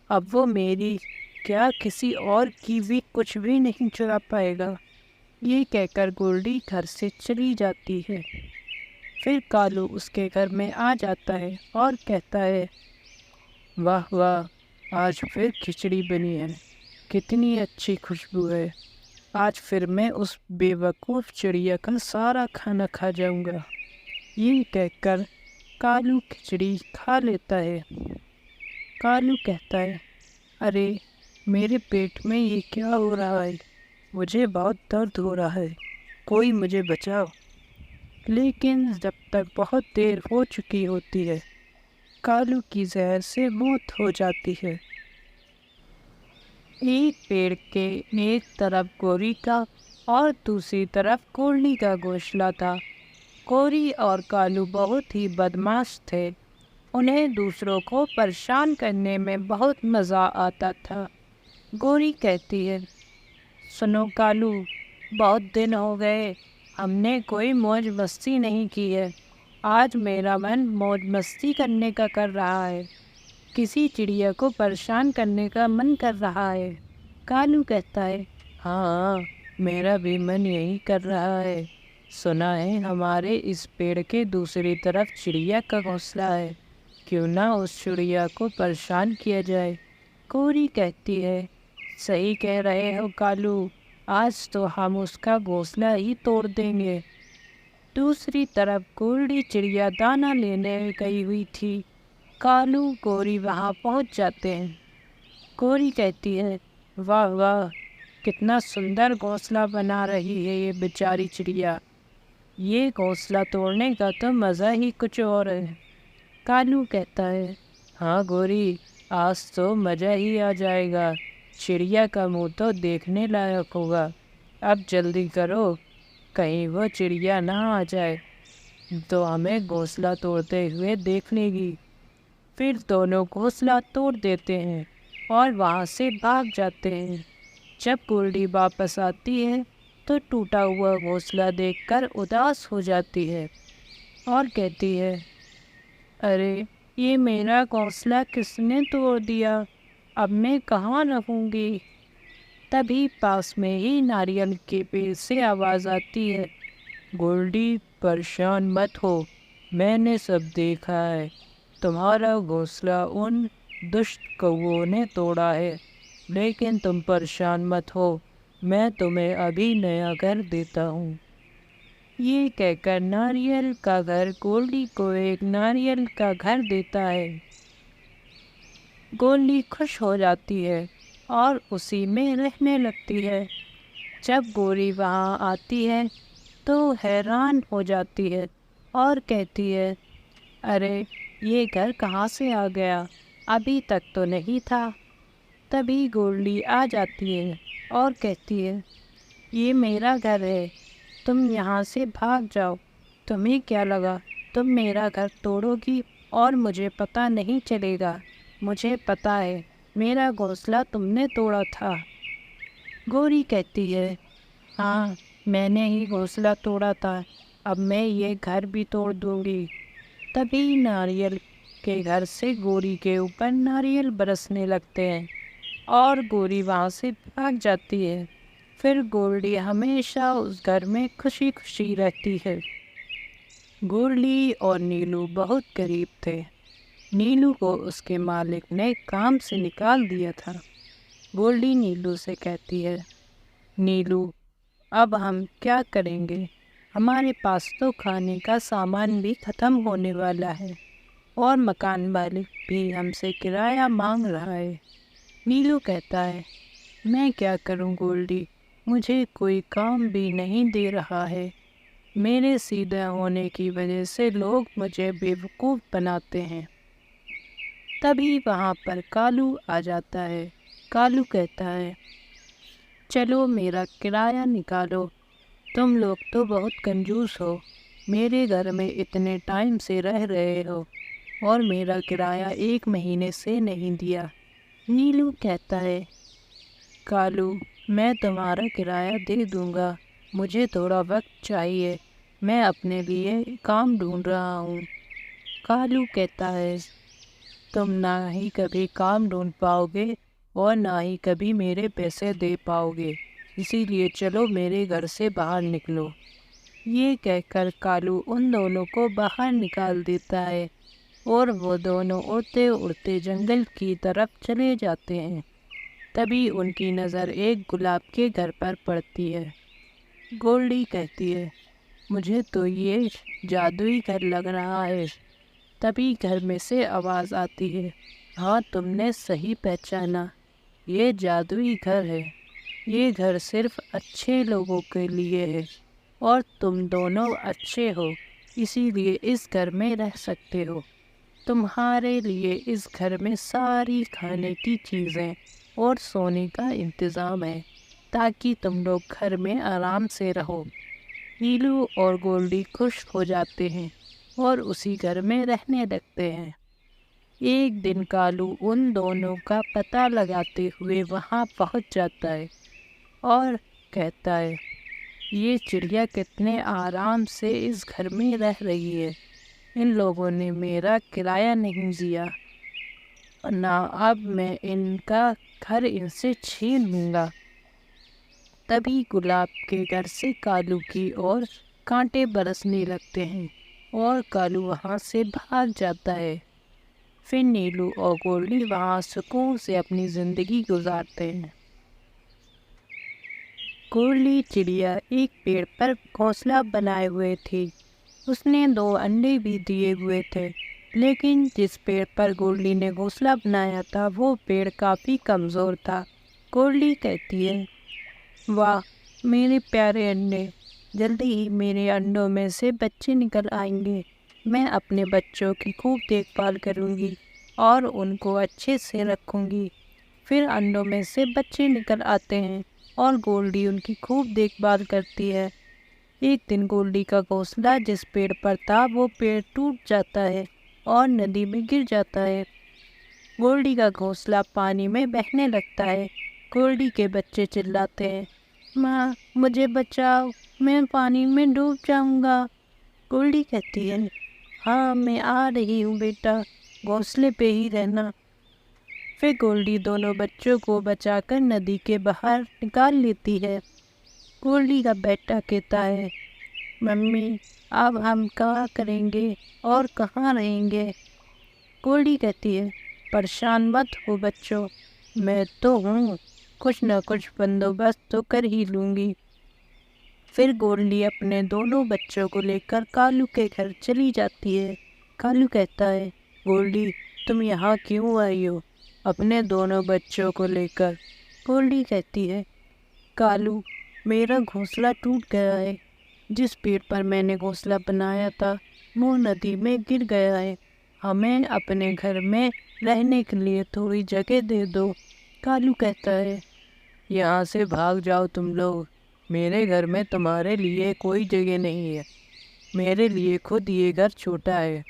अब वो मेरी क्या किसी और की भी कुछ भी नहीं चुरा पाएगा। ये कहकर गोल्डी घर से चली जाती है। फिर कालू उसके घर में आ जाता है और कहता है, वाह वाह, आज फिर खिचड़ी बनी है, कितनी अच्छी खुशबू है। आज फिर मैं उस बेवकूफ़ चिड़िया का सारा खाना खा जाऊंगा। ये कहकर कालू खिचड़ी खा लेता है। कालू कहता है, अरे मेरे पेट में ये क्या हो रहा है? मुझे बहुत दर्द हो रहा है, कोई मुझे बचाओ। लेकिन जब तक बहुत देर हो चुकी होती है, कालू की जहर से मौत हो जाती है। एक पेड़ के एक तरफ गोरी का और दूसरी तरफ गोल्डी का घोंसला था। गोरी और कालू बहुत ही बदमाश थे। उन्हें दूसरों को परेशान करने में बहुत मज़ा आता था। गोरी कहती है, सुनो कालू, बहुत दिन हो गए हमने कोई मौज मस्ती नहीं की है। आज मेरा मन मौज मस्ती करने का कर रहा है। किसी चिड़िया को परेशान करने का मन कर रहा है। कालू कहता है, हाँ, मेरा भी मन यही कर रहा है। सुना है हमारे इस पेड़ के दूसरी तरफ चिड़िया का घोंसला है। क्यों ना उस चिड़िया को परेशान किया जाए। कोरी कहती है, सही कह रहे हो कालू, आज तो हम उसका घोंसला ही तोड़ देंगे। दूसरी तरफ गोल्डी चिड़िया दाना लेने गई हुई थी। कालू गोरी वहाँ पहुँच जाते हैं। गोरी कहती है, वाह वाह, कितना सुंदर घोंसला बना रही है ये बेचारी चिड़िया। ये घोंसला तोड़ने का तो मज़ा ही कुछ और है। कालू कहता है, हाँ गोरी, आज तो मज़ा ही आ जाएगा। चिड़िया का मुंह तो देखने लायक होगा। अब जल्दी करो, कहीं वो चिड़िया ना आ जाए तो हमें घोंसला तोड़ते हुए देख लेगी। फिर दोनों घोंसला तोड़ देते हैं और वहाँ से भाग जाते हैं। जब गोल्डी वापस आती है तो टूटा हुआ घोंसला देखकर उदास हो जाती है और कहती है, अरे ये मेरा घोंसला किसने तोड़ दिया? अब मैं कहाँ रहूँगी? तभी पास में ही नारियल के पेड़ से आवाज़ आती है, गोल्डी परेशान मत हो, मैंने सब देखा है। तुम्हारा घोंसला उन दुष्ट कौवों ने तोड़ा है, लेकिन तुम परेशान मत हो, मैं तुम्हें अभी नया घर देता हूँ। ये कहकर नारियल का घर गोल्डी को एक नारियल का घर देता है। गोल्डी खुश हो जाती है और उसी में रहने लगती है। जब गोरी वहाँ आती है तो हैरान हो जाती है और कहती है, अरे یہ گھر کہاں سے آ گیا؟ ابھی تک تو نہیں تھا۔ تبھی گولڈی آ جاتی ہے اور کہتی ہے، یہ میرا گھر ہے، تم یہاں سے بھاگ جاؤ۔ تمہیں کیا لگا تم میرا گھر توڑو گی اور مجھے پتہ نہیں چلے گا؟ مجھے پتہ ہے، میرا گھونسلہ تم نے توڑا تھا۔ گوری کہتی ہے، ہاں میں نے ہی گھونسلہ توڑا تھا، اب میں یہ گھر بھی توڑ دوں گی۔ تبھی ناریل کے گھر سے گوری کے اوپر ناریل برسنے لگتے ہیں اور گوری وہاں سے بھاگ جاتی ہے۔ پھر گولڈی ہمیشہ اس گھر میں خوشی خوشی رہتی ہے۔ گولڈی اور نیلو بہت غریب تھے۔ نیلو کو اس کے مالک نے کام سے نکال دیا تھا۔ گولڈی نیلو سے کہتی ہے، نیلو اب ہم کیا کریں گے؟ ہمارے پاس تو کھانے کا سامان بھی ختم ہونے والا ہے اور مکان مالک بھی ہم سے کرایہ مانگ رہا ہے۔ نیلو کہتا ہے، میں کیا کروں گولڈی، مجھے کوئی کام بھی نہیں دے رہا ہے۔ میرے سیدھے ہونے کی وجہ سے لوگ مجھے بیوقوف بناتے ہیں۔ تبھی وہاں پر کالو آ جاتا ہے۔ کالو کہتا ہے، چلو میرا کرایہ نکالو، تم لوگ تو بہت کنجوس ہو، میرے گھر میں اتنے ٹائم سے رہ رہے ہو اور میرا کرایہ 1 مہینے سے نہیں دیا۔ نیلو کہتا ہے، کالو میں تمہارا کرایہ دے دوں گا، مجھے تھوڑا وقت چاہیے، میں اپنے لیے کام ڈھونڈ رہا ہوں۔ کالو کہتا ہے، تم نہ ہی کبھی کام ڈھونڈ پاؤ گے اور نہ ہی کبھی میرے پیسے دے پاؤ گے، اسی لیے چلو میرے گھر سے باہر نکلو۔ یہ کہہ کر کالو ان دونوں کو باہر نکال دیتا ہے اور وہ دونوں اڑتے اڑتے جنگل کی طرف چلے جاتے ہیں۔ تبھی ان کی نظر ایک گلاب کے گھر پر پڑتی ہے۔ گولڈی کہتی ہے، مجھے تو یہ جادوئی گھر لگ رہا ہے۔ تبھی گھر میں سے آواز آتی ہے، ہاں تم نے صحیح پہچانا، یہ جادوئی گھر ہے، یہ گھر صرف اچھے لوگوں کے لیے ہے اور تم دونوں اچھے ہو، اسی لیے اس گھر میں رہ سکتے ہو۔ تمہارے لیے اس گھر میں ساری کھانے کی چیزیں اور سونے کا انتظام ہے تاکہ تم لوگ گھر میں آرام سے رہو۔ نیلو اور گولڈی خوش ہو جاتے ہیں اور اسی گھر میں رہنے لگتے ہیں۔ ایک دن کالو ان دونوں کا پتہ لگاتے ہوئے وہاں پہنچ جاتا ہے اور کہتا ہے، یہ چڑیا کتنے آرام سے اس گھر میں رہ رہی ہے، ان لوگوں نے میرا کرایہ نہیں دیا، نہ اب میں ان کا گھر ان سے چھین لوں گا۔ تبھی گلاب کے گھر سے کالو کی اور کانٹے برسنے لگتے ہیں اور کالو وہاں سے بھاگ جاتا ہے۔ پھر نیلو اور گولڈی وہاں سکون سے اپنی زندگی گزارتے ہیں۔ گولڈی چڑیا ایک پیڑ پر گھونسلہ بنائے ہوئے تھی۔ اس نے 2 انڈے بھی دیے ہوئے تھے، لیکن جس پیڑ پر گولڈی نے گھونسلہ بنایا تھا وہ پیڑ کافی کمزور تھا۔ گولڈی کہتی ہے، واہ میرے پیارے انڈے، جلدی ہی میرے انڈوں میں سے بچے نکل آئیں گے، میں اپنے بچوں کی خوب دیکھ بھال کروں گی اور ان کو اچھے سے رکھوں گی۔ پھر انڈوں میں سے بچے نکل آتے ہیں اور گولڈی ان کی خوب دیکھ بھال کرتی ہے۔ ایک دن گولڈی کا گھونسلہ جس پیڑ پر تھا وہ پیڑ ٹوٹ جاتا ہے اور ندی میں گر جاتا ہے۔ گولڈی کا گھونسلہ پانی میں بہنے لگتا ہے۔ گولڈی کے بچے چلاتے ہیں، ماں مجھے بچاؤ، میں پانی میں ڈوب جاؤں گا۔ گولڈی کہتی ہے، ہاں میں آ رہی ہوں بیٹا، گھونسلے پہ ہی رہنا۔ پھر گولڈی دونوں بچوں کو بچا کر ندی کے باہر نکال لیتی ہے۔ گولڈی کا بیٹا کہتا ہے، ممی اب ہم کیا کریں گے اور کہاں رہیں گے؟ گولڈی کہتی ہے، پریشان مت ہو بچوں، میں تو ہوں، کچھ نہ کچھ بندوبست تو کر ہی لوں گی۔ پھر گولڈی اپنے دونوں بچوں کو لے کر کالو کے گھر چلی جاتی ہے۔ کالو کہتا ہے، گولڈی تم یہاں کیوں آئی ہو اپنے دونوں بچوں کو لے کر؟ گولڈی کہتی ہے، کالو میرا گھونسلہ ٹوٹ گیا ہے، جس پیڑ پر میں نے گھونسلہ بنایا تھا وہ ندی میں گر گیا ہے، हमें अपने घर में रहने के लिए थोड़ी जगह दे दो। कालू कहता है, यहाँ से भाग जाओ तुम लोग, मेरे घर में तुम्हारे लिए कोई जगह नहीं है, मेरे लिए खुद ये घर छोटा है।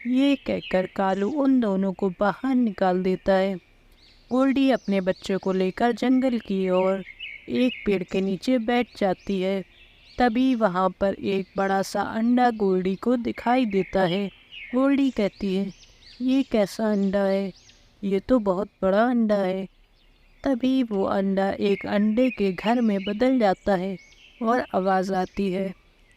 ये कहकर कालू उन दोनों को बाहर निकाल देता है। गोल्डी अपने बच्चों को लेकर जंगल की ओर एक पेड़ के नीचे बैठ जाती है। तभी वहाँ पर एक बड़ा सा अंडा गोल्डी को दिखाई देता है। गोल्डी कहती है, ये कैसा अंडा है, ये तो बहुत बड़ा अंडा है। तभी वो अंडा एक अंडे के घर में बदल जाता है और आवाज़ आती है,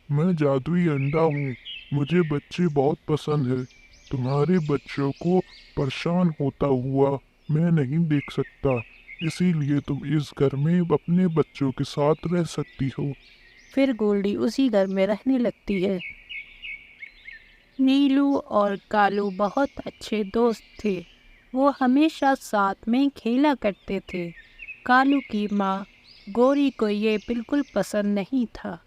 मैं जादुई अंडा हूँ, मुझे बच्चे बहुत पसंद है। तुम्हारे बच्चों को परेशान होता हुआ मैं नहीं देख सकता, इसीलिए तुम इस घर में अपने बच्चों के साथ रह सकती हो। फिर गोल्डी उसी घर में रहने लगती है। नीलू और कालू बहुत अच्छे दोस्त थे। वो हमेशा साथ में खेला करते थे। कालू की माँ गौरी को ये बिल्कुल पसंद नहीं था।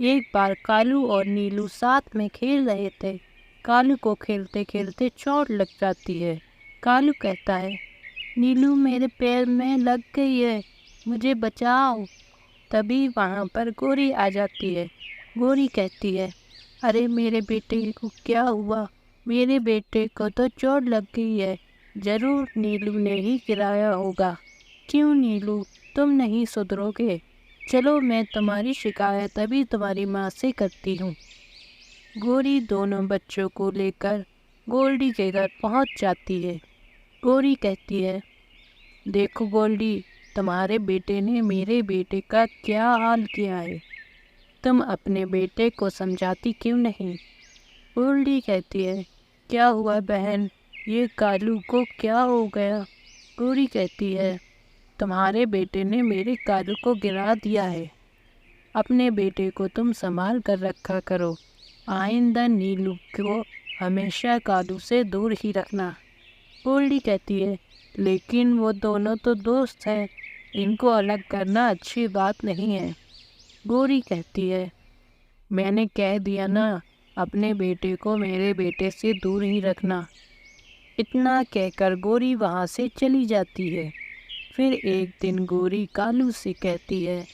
एक बार कालू और नीलू साथ में खेल रहे थे। कालू को खेलते खेलते चोट लग जाती है। कालू कहता है, नीलू मेरे पैर में लग गई है, मुझे बचाओ। तभी वहाँ पर गौरी आ जाती है। गौरी कहती है, अरे मेरे बेटे को क्या हुआ, मेरे बेटे को तो चोट लग गई है, ज़रूर नीलू ने ही गिराया होगा। क्यों नीलू, तुम नहीं सुधरोगे? चलो मैं तुम्हारी शिकायत अभी तुम्हारी माँ से करती हूँ। गौरी दोनों बच्चों को लेकर गोल्डी के घर पहुँच जाती है। गौरी कहती है, देखो गोल्डी, तुम्हारे बेटे ने मेरे बेटे का क्या हाल किया है, तुम अपने बेटे को समझाती क्यों नहीं? गोल्डी कहती है, क्या हुआ बहन, ये कालू को क्या हो गया? गौरी कहती है, तुम्हारे बेटे ने मेरे कालू को गिरा दिया है, अपने बेटे को तुम संभाल कर रखा करो, आइंदा नीलू को हमेशा कालू से दूर ही रखना। गोल्डी कहती है, लेकिन वो दोनों तो दोस्त हैं, इनको अलग करना अच्छी बात नहीं है। गौरी कहती है, मैंने कह दिया ना, अपने बेटे को मेरे बेटे से दूर ही रखना। इतना कहकर गौरी वहाँ से चली जाती है। फिर एक दिन गौरी कालू से कहती है,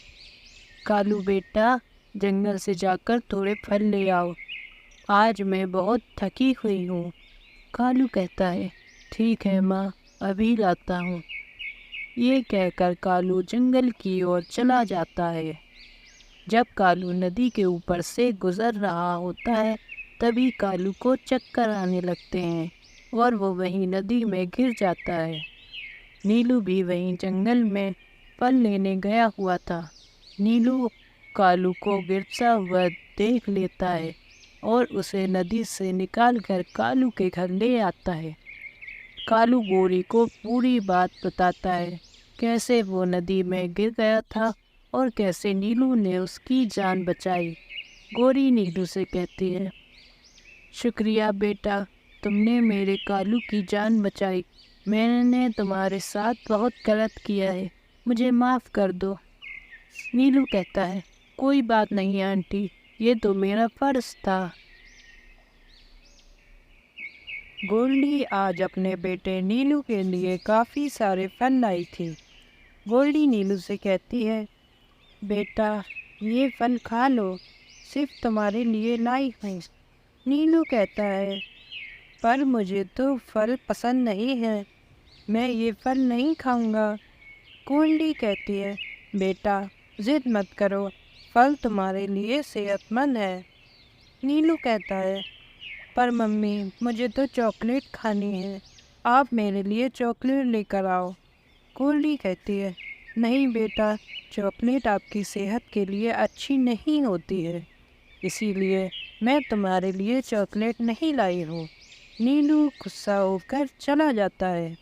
कालू बेटा, जंगल से जाकर थोड़े फल ले आओ, आज मैं बहुत थकी हुई हूँ। कालू कहता है, ठीक है माँ, अभी लाता हूँ। ये कहकर कालू जंगल की ओर चला जाता है। जब कालू नदी के ऊपर से गुजर रहा होता है, तभी कालू को चक्कर आने लगते हैं और वो वहीं नदी में गिर जाता है। नीलू भी वहीं जंगल में फल लेने गया हुआ था। नीलू कालू को गिरता हुआ देख लेता है और उसे नदी से निकालकर कालू के घर ले आता है। कालू गौरी को पूरी बात बताता है, कैसे वो नदी में गिर गया था और कैसे नीलू ने उसकी जान बचाई। गौरी नीलू से कहती है, शुक्रिया बेटा, तुमने मेरे कालू की जान बचाई, मैंने तुम्हारे साथ बहुत गलत किया है, मुझे माफ़ कर दो। नीलू कहता है, कोई बात नहीं आंटी, ये तो मेरा फ़र्ज़ था। गोल्डी आज अपने बेटे नीलू के लिए काफ़ी सारे फल लाई थी। गोल्डी नीलू से कहती है, बेटा ये फल खा लो, सिर्फ तुम्हारे लिए लाई हूँ। नीलू कहता है, पर मुझे तो फल पसंद नहीं है, मैं ये फल नहीं खाऊंगा। गोल्डी कहती है, बेटा ज़िद मत करो, फल तुम्हारे लिए सेहतमंद है। नीलू कहता है, पर मम्मी मुझे तो चॉकलेट खानी है, आप मेरे लिए चॉकलेट लेकर आओ। गोल्डी कहती है, नहीं बेटा, चॉकलेट आपकी सेहत के लिए अच्छी नहीं होती है, इसीलिए मैं तुम्हारे लिए चॉकलेट नहीं लाई हूँ। नीलू गुस्सा होकर चला जाता है।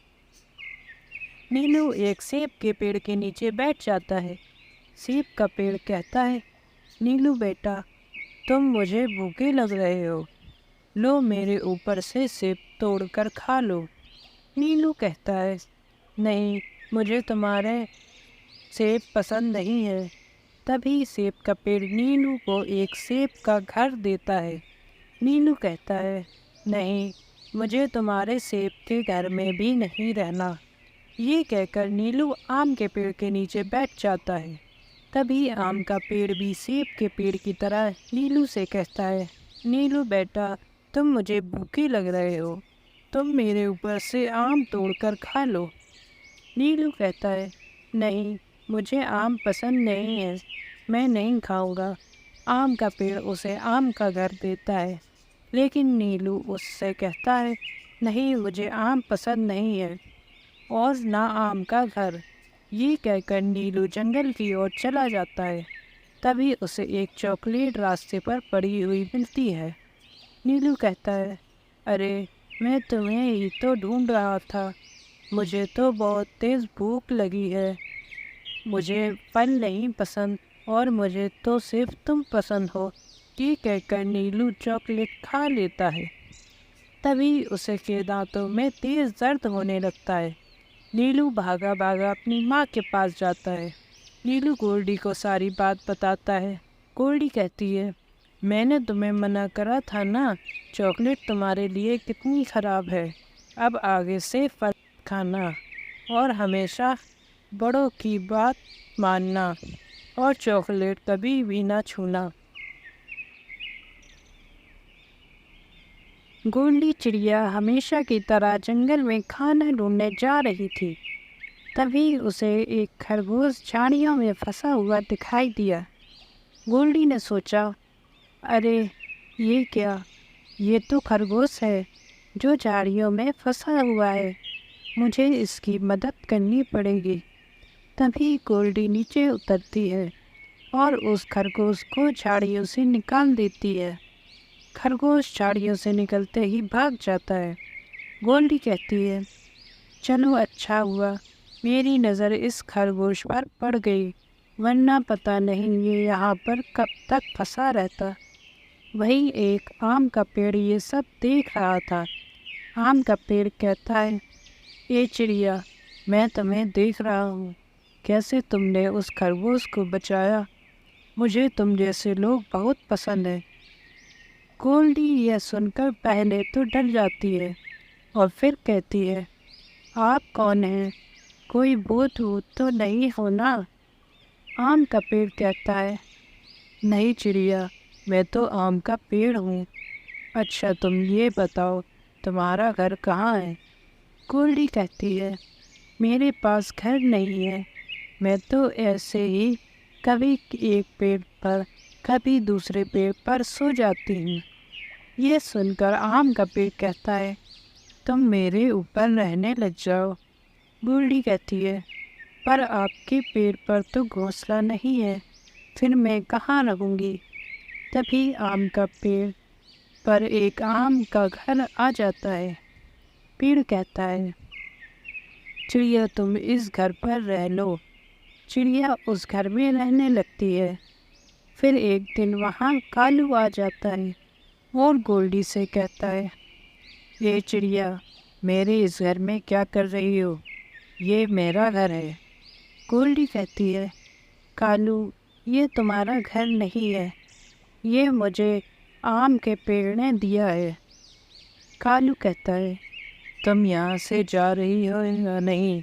नीलू एक सेब के पेड़ के नीचे बैठ जाता है। सेब का पेड़ कहता है, नीलू बेटा, तुम मुझे भूखे लग रहे हो, लो मेरे ऊपर से सेब तोड़कर खा लो। नीलू कहता है, नहीं, मुझे तुम्हारे सेब पसंद नहीं है। तभी सेब का पेड़ नीलू को एक सेब का घर देता है। नीलू कहता है, नहीं, मुझे तुम्हारे सेब के घर में भी नहीं रहना। ये कहकर नीलू आम के पेड़ के नीचे बैठ जाता है। तभी आम का पेड़ भी सेब के पेड़ की तरह नीलू से कहता है, नीलू बेटा, तुम मुझे भूखे लग रहे हो, तुम मेरे ऊपर से आम तोड़कर खा लो। नीलू कहता है, नहीं, मुझे आम पसंद नहीं है, मैं नहीं खाऊंगा। आम का पेड़ उसे आम का घर देता है, लेकिन नीलू उससे कहता है, नहीं, मुझे आम पसंद नहीं है और ना आम का घर। ये कहकर नीलू जंगल की ओर चला जाता है। तभी उसे एक चॉकलेट रास्ते पर पड़ी हुई मिलती है। नीलू कहता है, अरे, मैं तुम्हें ही तो ढूंढ रहा था, मुझे तो बहुत तेज़ भूख लगी है, मुझे फल नहीं पसंद और मुझे तो सिर्फ तुम पसंद हो। ये कहकर नीलू चॉकलेट खा लेता है। तभी उसे के दांतों में तेज़ दर्द होने लगता है। नीलू भागा भागा अपनी माँ के पास जाता है। नीलू गोल्डी को सारी बात बताता है। गोल्डी कहती है, मैंने तुम्हें मना करा था ना, चॉकलेट तुम्हारे लिए कितनी ख़राब है। अब आगे से फल खाना और हमेशा बड़ों की बात मानना और चॉकलेट कभी भी ना छूना। गोल्डी चिड़िया हमेशा की तरह जंगल में खाना ढूंढने जा रही थी। तभी उसे एक खरगोश झाड़ियों में फंसा हुआ दिखाई दिया। गोल्डी ने सोचा, अरे, ये क्या, ये तो खरगोश है जो झाड़ियों में फंसा हुआ है, मुझे इसकी मदद करनी पड़ेगी। तभी गोल्डी नीचे उतरती है और उस खरगोश को झाड़ियों से निकाल देती है। खरगोश झाड़ियों से निकलते ही भाग जाता है। गोल्डी कहती है, चलो, अच्छा हुआ मेरी नज़र इस खरगोश पर पड़ गई, वरना पता नहीं ये यहाँ पर कब तक फंसा रहता। वहीं एक आम का पेड़ ये सब देख रहा था। आम का पेड़ कहता है, ये चिड़िया, मैं तुम्हें देख रहा हूँ, कैसे तुमने उस खरगोश को बचाया, मुझे तुम जैसे लोग बहुत पसंद हैं। गोल्डी यह सुनकर पहले तो डर जाती है और फिर कहती है, आप कौन हैं, कोई भूत वूत तो नहीं हो ना? आम का पेड़ कहता है, नहीं चिड़िया, मैं तो आम का पेड़ हूँ। अच्छा, तुम ये बताओ, तुम्हारा घर कहाँ है? गोल्डी कहती है, मेरे पास घर नहीं है, मैं तो ऐसे ही कभी एक पेड़ पर कभी दूसरे पेड़ पर सो जाती हूँ। ये सुनकर आम का पेड़ कहता है, तुम मेरे ऊपर रहने लग जाओ। गोल्डी कहती है, पर आपके पेड़ पर तो घोंसला नहीं है, फिर मैं कहाँ रहूँगी? तभी आम का पेड़ पर एक आम का घर आ जाता है। पेड़ कहता है, चिड़िया, तुम इस घर पर रह लो। चिड़िया उस घर में रहने लगती है। फिर एक दिन वहाँ कालू आ जाता है और गोल्डी से कहता है, ये चिड़िया, मेरे इस घर में क्या कर रही हो? ये मेरा घर है। गोल्डी कहती है, कालू, ये तुम्हारा घर नहीं है, ये मुझे आम के पेड़ ने दिया है। कालू कहता है, तुम यहाँ से जा रही हो या नहीं?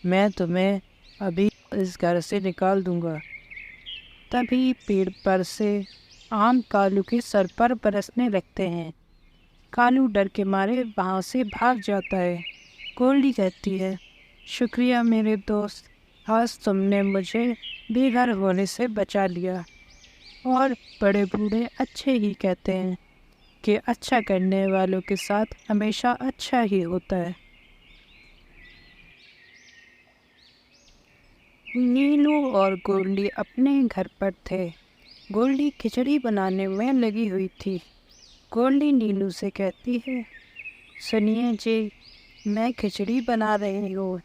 मैं तुम्हें अभी इस घर से निकाल दूँगा। तभी पेड़ पर से आम कालू के सर पर बरसने लगते हैं। कालू डर के मारे वहाँ से भाग जाता है। गोल्डी कहती है, शुक्रिया मेरे दोस्त, आज तुमने मुझे बेघर होने से बचा लिया। और बड़े बूढ़े अच्छे ही कहते हैं कि अच्छा करने वालों के साथ हमेशा अच्छा ही होता है। नीलू और गोल्डी अपने घर पर थे। गोल्डी खिचड़ी बनाने में लगी हुई थी। गोल्डी नीलू से कहती है, सुनिए जी, मैं खिचड़ी बना रही हूँ,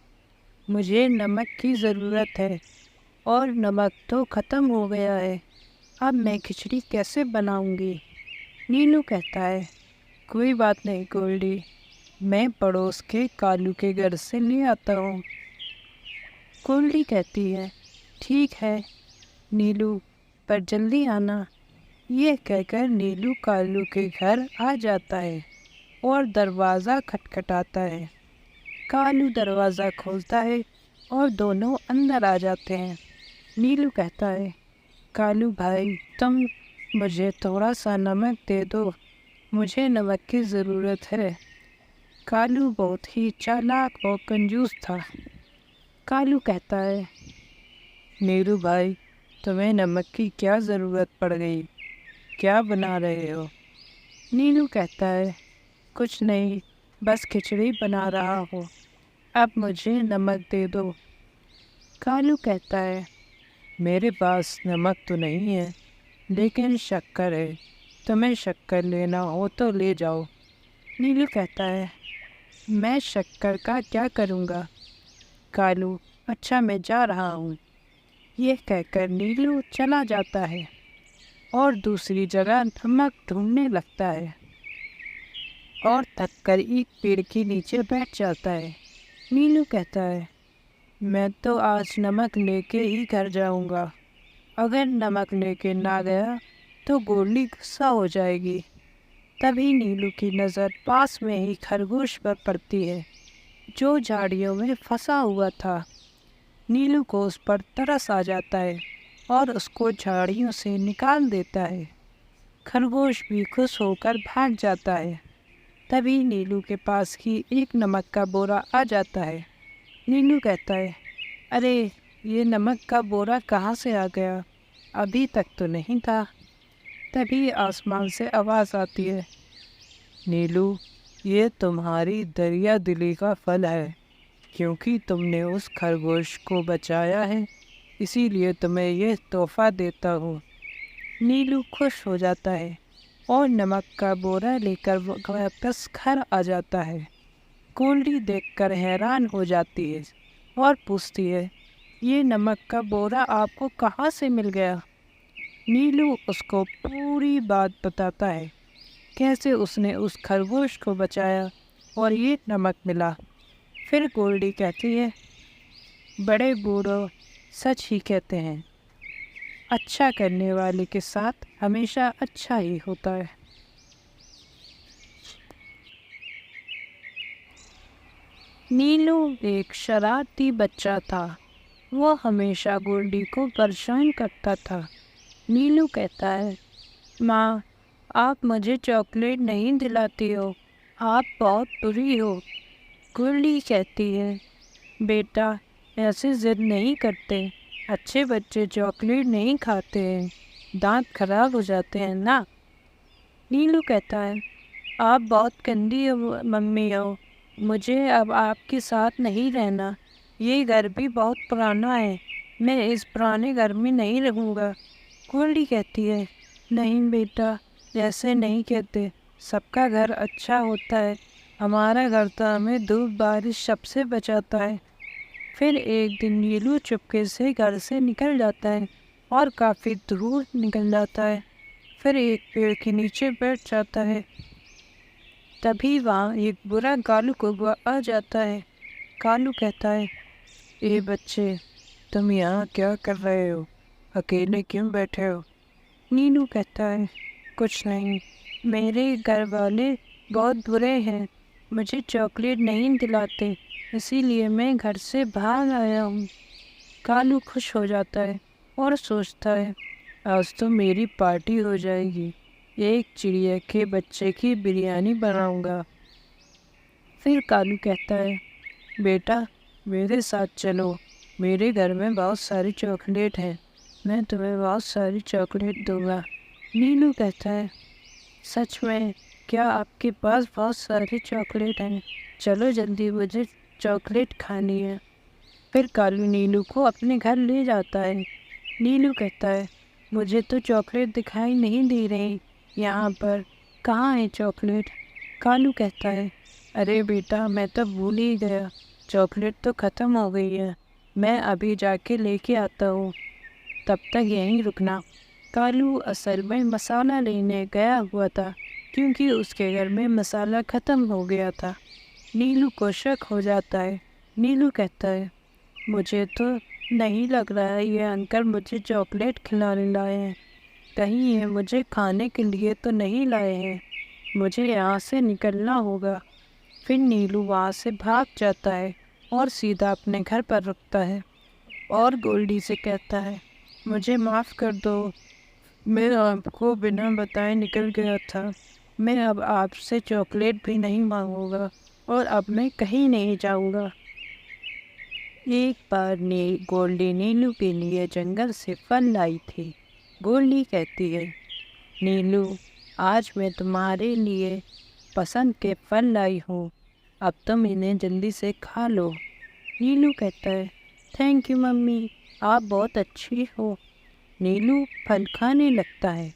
मुझे नमक की ज़रूरत है और नमक तो ख़त्म हो गया है, अब मैं खिचड़ी कैसे बनाऊँगी? नीलू कहता है, कोई बात नहीं गोल्डी, मैं पड़ोस के कालू के घर से ले आता हूँ। गोल्डी कहती है, ठीक है नीलू, पर जल्दी आना। ये कहकर नीलू कालू के घर आ जाता है اور دروازہ کھٹکھٹاتا ہے۔ کالو دروازہ کھولتا ہے اور دونوں اندر آ جاتے ہیں۔ نیلو کہتا ہے، کالو بھائی تم مجھے تھوڑا سا نمک دے دو، مجھے نمک کی ضرورت ہے۔ کالو بہت ہی چالاک اور کنجوس تھا۔ کالو کہتا ہے، نیلو بھائی تمہیں نمک کی کیا ضرورت پڑ گئی؟ کیا بنا رہے ہو؟ نیلو کہتا ہے، کچھ نہیں، بس کھچڑی بنا رہا ہوں، اب مجھے نمک دے دو۔ کالو کہتا ہے، میرے پاس نمک تو نہیں ہے لیکن شکر ہے، تمہیں شکر لینا ہو تو لے جاؤ۔ نیلو کہتا ہے، میں شکر کا کیا کروں گا؟ کالو، اچھا میں جا رہا ہوں۔ یہ کہہ کر نیلو چلا جاتا ہے اور دوسری جگہ نمک ڈھونڈنے لگتا ہے اور تھک کر ایک پیڑ کے نیچے بیٹھ جاتا ہے۔ نیلو کہتا ہے، میں تو آج نمک لے کے ہی گھر جاؤں گا، اگر نمک لے کے نہ گیا تو گورلی غصہ ہو جائے گی۔ تبھی نیلو کی نظر پاس میں ہی خرگوش پر پڑتی ہے جو جھاڑیوں میں پھنسا ہوا تھا۔ نیلو کو اس پر ترس آ جاتا ہے اور اس کو جھاڑیوں سے نکال دیتا ہے۔ خرگوش بھی خوش ہو کر بھاگ جاتا ہے۔ تبھی نیلو کے پاس ہی ایک نمک کا بورا آ جاتا ہے۔ نیلو کہتا ہے، ارے یہ نمک کا بورا کہاں سے آ گیا؟ ابھی تک تو نہیں تھا۔ تبھی آسمان سے آواز آتی ہے، نیلو یہ تمہاری دریا دلی کا پھل ہے، کیونکہ تم نے اس خرگوش کو بچایا ہے، اسی لیے تمہیں یہ تحفہ دیتا ہوں۔ نیلو خوش ہو جاتا ہے اور نمک کا بورا لے کر واپس گھر آ جاتا ہے۔ گورلی دیکھ کر حیران ہو جاتی ہے اور پوچھتی ہے، یہ نمک کا بورا آپ کو کہاں سے مل گیا؟ نیلو اس کو پوری بات بتاتا ہے، کیسے اس نے اس خرگوش کو بچایا اور یہ نمک ملا۔ پھر گورلی کہتی ہے، بڑے بوڑھو سچ ہی کہتے ہیں، اچھا کرنے والے کے ساتھ ہمیشہ اچھا ہی ہوتا ہے۔ نیلو ایک شرارتی بچہ تھا، وہ ہمیشہ گورلی کو پریشان کرتا تھا۔ نیلو کہتا ہے، ماں آپ مجھے چاکلیٹ نہیں دلاتی ہو، آپ بہت بری ہو۔ گورلی کہتی ہے، بیٹا ایسے ضد نہیں کرتے، اچھے بچے چاکلیٹ نہیں کھاتے ہیں، دانت خراب ہو جاتے ہیں نا۔ نیلو کہتا ہے، آپ بہت گندی ممی ہو، مجھے اب آپ کے ساتھ نہیں رہنا، یہ گھر بھی بہت پرانا ہے، میں اس پرانے گھر میں نہیں رہوں گا۔ گورلی کہتی ہے، نہیں بیٹا ایسے نہیں کہتے، سب کا گھر اچھا ہوتا ہے، ہمارا گھر تو ہمیں دھوپ بارش سب سے بچاتا ہے۔ پھر ایک دن نیلو چپکے سے گھر سے نکل جاتا ہے اور کافی دور نکل جاتا ہے، پھر ایک پیڑ کے نیچے بیٹھ جاتا ہے۔ تبھی وہاں ایک برا کالو کوا آ جاتا ہے۔ کالو کہتا ہے، اے بچے تم یہاں کیا کر رہے ہو؟ اکیلے کیوں بیٹھے ہو؟ نیلو کہتا ہے، کچھ نہیں، میرے گھر والے بہت برے ہیں، مجھے چاکلیٹ نہیں دلاتے، اسی لیے میں گھر سے بھاگ آیا ہوں۔ کالو خوش ہو جاتا ہے اور سوچتا ہے، آج تو میری پارٹی ہو جائے گی، ایک چڑیا کے بچے کی بریانی بناؤں گا۔ پھر کالو کہتا ہے، بیٹا میرے ساتھ چلو، میرے گھر میں بہت ساری چاکلیٹ ہیں، میں تمہیں بہت ساری چاکلیٹ دوں گا۔ نیلو کہتا ہے، سچ میں کیا آپ کے پاس بہت ساری چاکلیٹ ہیں؟ چلو جلدی مجھے چاکلیٹ کھانی ہے۔ پھر کالو نیلو کو اپنے گھر لے جاتا ہے۔ نیلو کہتا ہے، مجھے تو چاکلیٹ دکھائی نہیں دے رہی یہاں پر، کہاں ہے چاکلیٹ؟ کالو کہتا ہے، ارے بیٹا میں تو بھول ہی گیا، چاکلیٹ تو ختم ہو گئی ہے، میں ابھی جا کے لے کے آتا ہوں، تب تک یہیں رکنا۔ کالو اصل میں مسالہ لینے گیا ہوا تھا کیونکہ اس کے گھر میں مسالہ ختم ہو گیا تھا۔ نیلو کو شک ہو جاتا ہے۔ نیلو کہتا ہے، مجھے تو نہیں لگ رہا ہے یہ انکل مجھے چاکلیٹ کھلانے لائے ہیں، کہیں یہ مجھے کھانے کے لیے تو نہیں لائے ہیں، मुझे यहाँ से निकलना होगा। फिर नीलू वहाँ से भाग जाता है और सीधा अपने घर पर रुकता है और गोल्डी से कहता है, मुझे माफ़ कर दो, मैं आपको बिना बताए निकल गया था। मैं अब आपसे चॉकलेट भी नहीं मांगूंगा और अब मैं कहीं नहीं जाऊंगा। एक बार गोल्डी नीलू के लिए जंगल से फल लाई थी। गोल्डी कहती है, नीलू, आज मैं तुम्हारे लिए पसंद के फल लाई हूँ, अब तुम इन्हें जल्दी से खा लो। नीलू कहता है, थैंक यू मम्मी, आप बहुत अच्छी हो। नीलू फल खाने लगता है।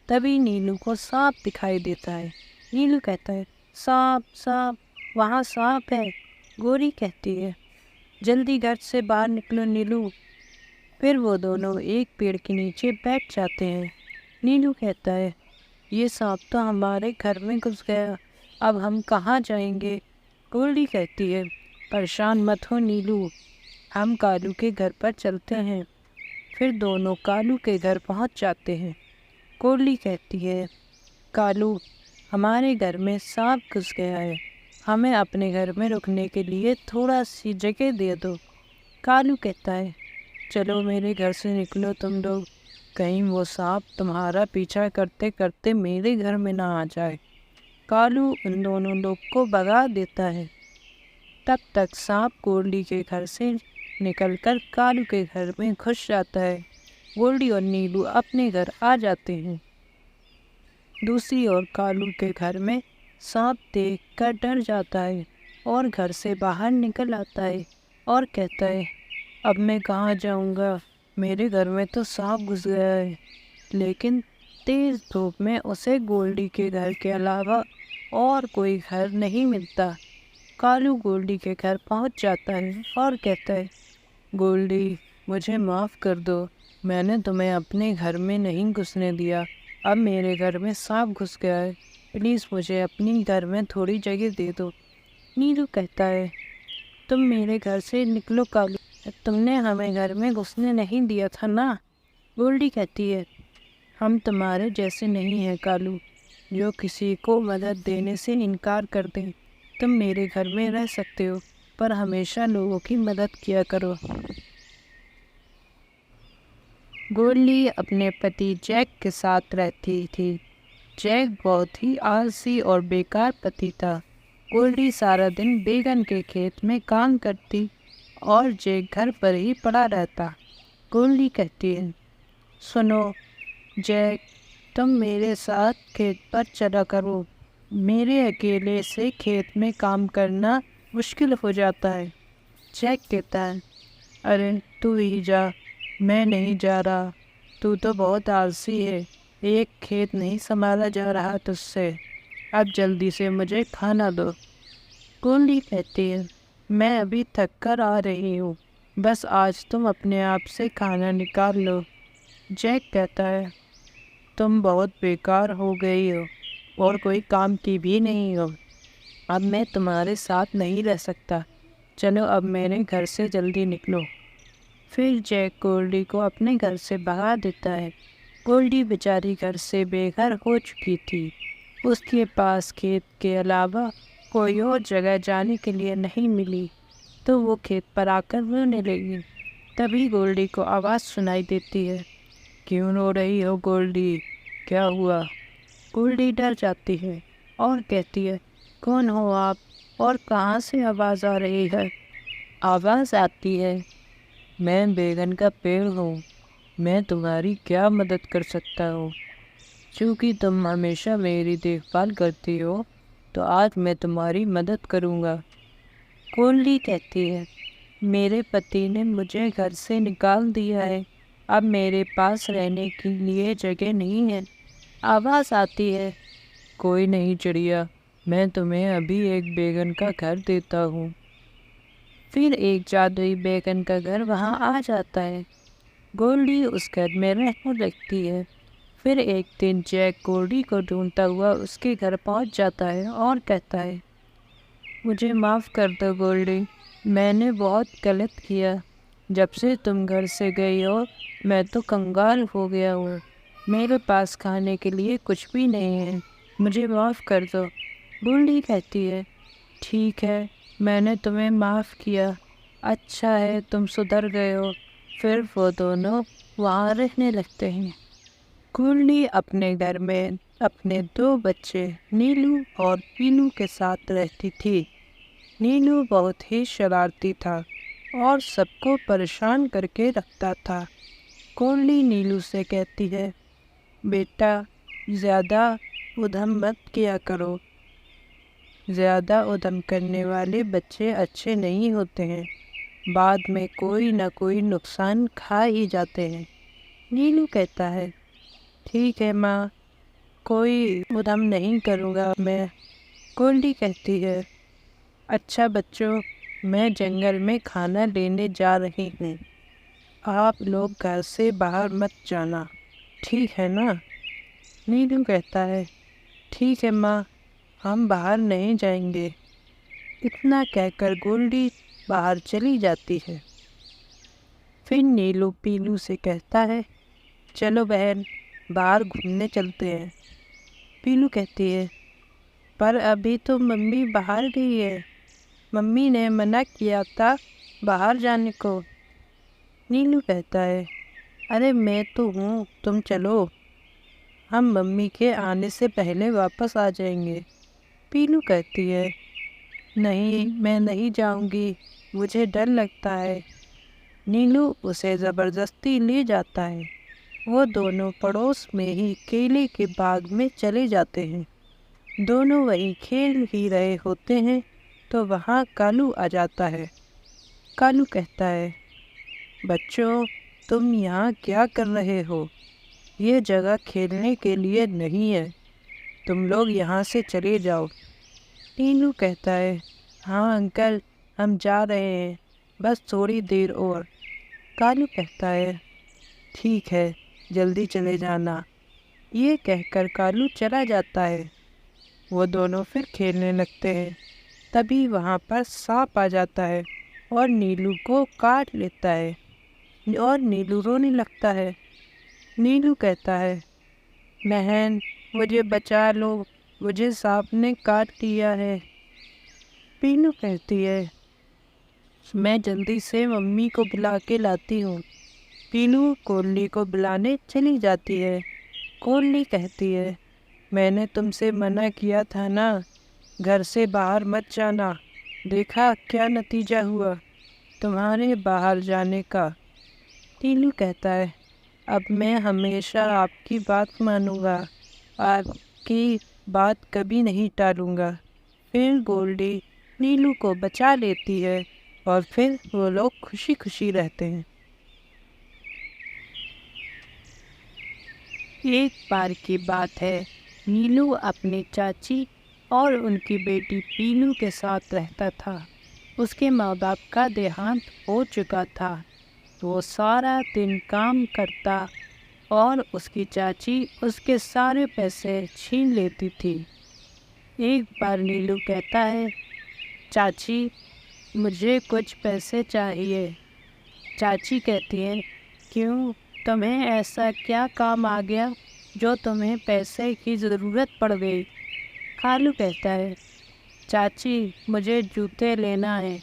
तभी नीलू को सांप दिखाई देता है। नीलू कहता है, सांप सांप, वहाँ सांप है। गोरी कहती है, जल्दी घर से बाहर निकलो नीलू। फिर वो दोनों एक पेड़ के नीचे बैठ जाते हैं। नीलू कहता है, ये सांप तो हमारे घर में घुस गया, अब हम कहाँ जाएंगे। गोल्डी कहती है, परेशान मत हो नीलू, हम कालू के घर पर चलते हैं। फिर दोनों कालू के घर पहुंच जाते हैं। गोल्डी कहती है, कालू, हमारे घर में सांप घुस गया है, हमें अपने घर में रुकने के लिए थोड़ा सी जगह दे दो। कालू कहता है, चलो मेरे घर से निकलो तुम लोग, कहीं वो सांप तुम्हारा पीछा करते करते मेरे घर में ना आ जाए। कालू उन दोनों लोग को भगा देता है। तब तक सांप गोल्डी के घर से निकलकर कालू के घर में घुस जाता है। गोल्डी और नीलू अपने घर आ जाते हैं। दूसरी ओर कालू के घर में सांप देखकर डर जाता है और घर से बाहर निकल आता है और कहता है, अब मैं कहाँ जाऊँगा, मेरे घर में तो सांप घुस गया है। लेकिन तेज़ धूप में उसे गोल्डी के घर के अलावा और कोई घर नहीं मिलता। कालू गोल्डी के घर पहुँच जाता है और कहता है, गोल्डी, मुझे माफ़ कर दो, मैंने तुम्हें अपने घर में नहीं घुसने दिया, अब मेरे घर में सांप घुस गया है, प्लीज़ मुझे अपनी घर में थोड़ी जगह दे दो। नीलू कहता है, तुम मेरे घर से निकलो कालू, तुमने हमें घर में घुसने नहीं दिया था ना। गोल्डी कहती है, हम तुम्हारे जैसे नहीं हैं कालू, जो किसी को मदद देने से इनकार कर दें। तुम मेरे घर में रह सकते हो, पर हमेशा लोगों की मदद किया करो। गोल्डी अपने पति जैक के साथ रहती थी। जैक बहुत ही आलसी और बेकार पति था। गोल्डी सारा दिन बैगन के खेत में काम करती और जैक घर पर ही पड़ा रहता। गोल्डी कहती है, सुनो जैक, तुम मेरे साथ खेत पर चला करो, मेरे अकेले से खेत में काम करना मुश्किल हो जाता है। जैक कहता है, अरे तू ही जा, मैं नहीं जा रहा, तू तो बहुत आलसी है, एक खेत नहीं संभाला जा रहा तुझसे, अब जल्दी से मुझे खाना दो। गोल्डी कहती है, मैं अभी थक कर आ रही हूँ, बस आज तुम अपने आप से खाना निकाल लो। जैक कहता है, तुम बहुत बेकार हो गई हो और कोई काम की भी नहीं हो, अब मैं तुम्हारे साथ नहीं रह सकता, चलो अब मेरे घर से जल्दी निकलो। फिर जैक गोल्डी को अपने घर से भगा देता है। गोल्डी बेचारी घर से बेघर हो चुकी थी, उसके पास खेत के अलावा कोई और जगह जाने के लिए नहीं मिली, तो वो खेत पर आकर रोने लगी। तभी गोल्डी को आवाज़ सुनाई देती है, क्यों रो रही हो गोल्डी, क्या हुआ। गोल्डी डर जाती है और कहती है, कौन हो आप और कहाँ से आवाज़ आ रही है। आवाज़ आती है, मैं बैगन का पेड़ हूँ, मैं तुम्हारी क्या मदद कर सकता हूँ। क्योंकि तुम हमेशा मेरी देखभाल करती हो, तो आज मैं तुम्हारी मदद करूँगा। गोल्डी कहती है, मेरे पति ने मुझे घर से निकाल दिया है, अब मेरे पास रहने के लिए जगह नहीं है। आवाज़ आती है, कोई नहीं चिड़िया, मैं तुम्हें अभी एक बैगन का घर देता हूँ। फिर एक जादुई बैगन का घर वहाँ आ जाता है। गोल्डी उस घर में रहने लगती है। फिर एक दिन जैक गोल्डी को ढूंढता हुआ उसके घर पहुँच जाता है और कहता है, मुझे माफ़ कर दो गोल्डी, मैंने बहुत गलत किया, जब से तुम घर से गई हो मैं तो कंगाल हो गया हूँ, मेरे पास खाने के लिए कुछ भी नहीं है, مجھے معاف کر دو۔ گولڈی کہتی ہے ٹھیک ہے، میں نے تمہیں معاف کیا، اچھا ہے تم سدھر گئے ہو۔ پھر وہ دونوں وہاں رہنے لگتے ہیں۔ گولڈی اپنے گھر میں اپنے 2 بچے نیلو اور پیلو کے ساتھ رہتی تھی۔ نیلو بہت ہی شرارتی تھا اور سب کو پریشان کر کے رکھتا تھا۔ گولڈی نیلو سے کہتی ہے بیٹا زیادہ ادھم مت کیا کرو، زیادہ ادھم کرنے والے بچے اچھے نہیں ہوتے ہیں، بعد میں کوئی نہ کوئی نقصان کھا ہی جاتے ہیں۔ نیلو کہتا ہے ٹھیک ہے ماں، کوئی ادھم نہیں کروں گا میں۔ گولڈی کہتی ہے اچھا بچوں، میں جنگل میں کھانا لینے جا رہی ہوں، آپ لوگ گھر سے باہر مت جانا، ٹھیک ہے نا؟ نیلو کہتا ہے ٹھیک ہے ماں، ہم باہر نہیں جائیں گے۔ اتنا کہہ کر گولڈی باہر چلی جاتی ہے۔ پھر نیلو پیلو سے کہتا ہے چلو بہن، باہر گھومنے چلتے ہیں۔ پیلو کہتی ہے پر ابھی تو ممی باہر گئی ہے، ممی نے منع کیا تھا باہر جانے کو۔ نیلو کہتا ہے ارے میں تو ہوں، تم چلو، ہم ممی کے آنے سے پہلے واپس آ جائیں گے۔ پیلو کہتی ہے نہیں میں نہیں جاؤں گی، مجھے ڈر لگتا ہے۔ نیلو اسے زبردستی لے جاتا ہے۔ وہ دونوں پڑوس میں ہی کیلے کے باغ میں چلے جاتے ہیں۔ دونوں وہیں کھیل ہی رہے ہوتے ہیں تو وہاں کالو آ جاتا ہے۔ کالو کہتا ہے بچوں تم یہاں کیا کر رہے ہو؟ یہ جگہ کھیلنے کے لیے نہیں ہے، تم لوگ یہاں سے چلے جاؤ۔ نیلو کہتا ہے ہاں انکل، ہم جا رہے ہیں، بس تھوڑی دیر اور۔ کالو کہتا ہے ٹھیک ہے، جلدی چلے جانا۔ یہ کہہ کر کالو چلا جاتا ہے۔ وہ دونوں پھر کھیلنے لگتے ہیں۔ تبھی وہاں پر سانپ آ جاتا ہے اور نیلو کو کاٹ لیتا ہے اور نیلو رونے لگتا ہے۔ نیلو کہتا ہے بہن مجھے بچا لو، مجھے سانپ نے کاٹ لیا ہے۔ پیلو کہتی ہے میں جلدی سے ممی کو بلا کے لاتی ہوں۔ پیلو گولڈی کو بلانے چلی جاتی ہے۔ گولڈی کہتی ہے میں نے تم سے منع کیا تھا نا، گھر سے باہر مت جانا، دیکھا کیا نتیجہ ہوا تمہارے باہر جانے کا۔ پیلو کہتا ہے اب میں ہمیشہ آپ کی بات مانوں گا، آپ کی بات کبھی نہیں ٹالوں گا۔ پھر گولڈی نیلو کو بچا لیتی ہے اور پھر وہ لوگ خوشی خوشی رہتے ہیں۔ ایک بار کی بات ہے، نیلو اپنی چاچی اور ان کی بیٹی پیلو کے ساتھ رہتا تھا۔ اس کے ماں باپ کا دیہانت ہو چکا تھا۔ وہ سارا دن کام کرتا اور اس کی چاچی اس کے سارے پیسے چھین لیتی تھی۔ ایک بار نیلو کہتا ہے چاچی مجھے کچھ پیسے چاہیے۔ چاچی کہتی ہے کیوں، تمہیں ایسا کیا کام آ گیا جو تمہیں پیسے کی ضرورت پڑ گئی؟ کالو کہتا ہے چاچی مجھے جوتے لینا ہے،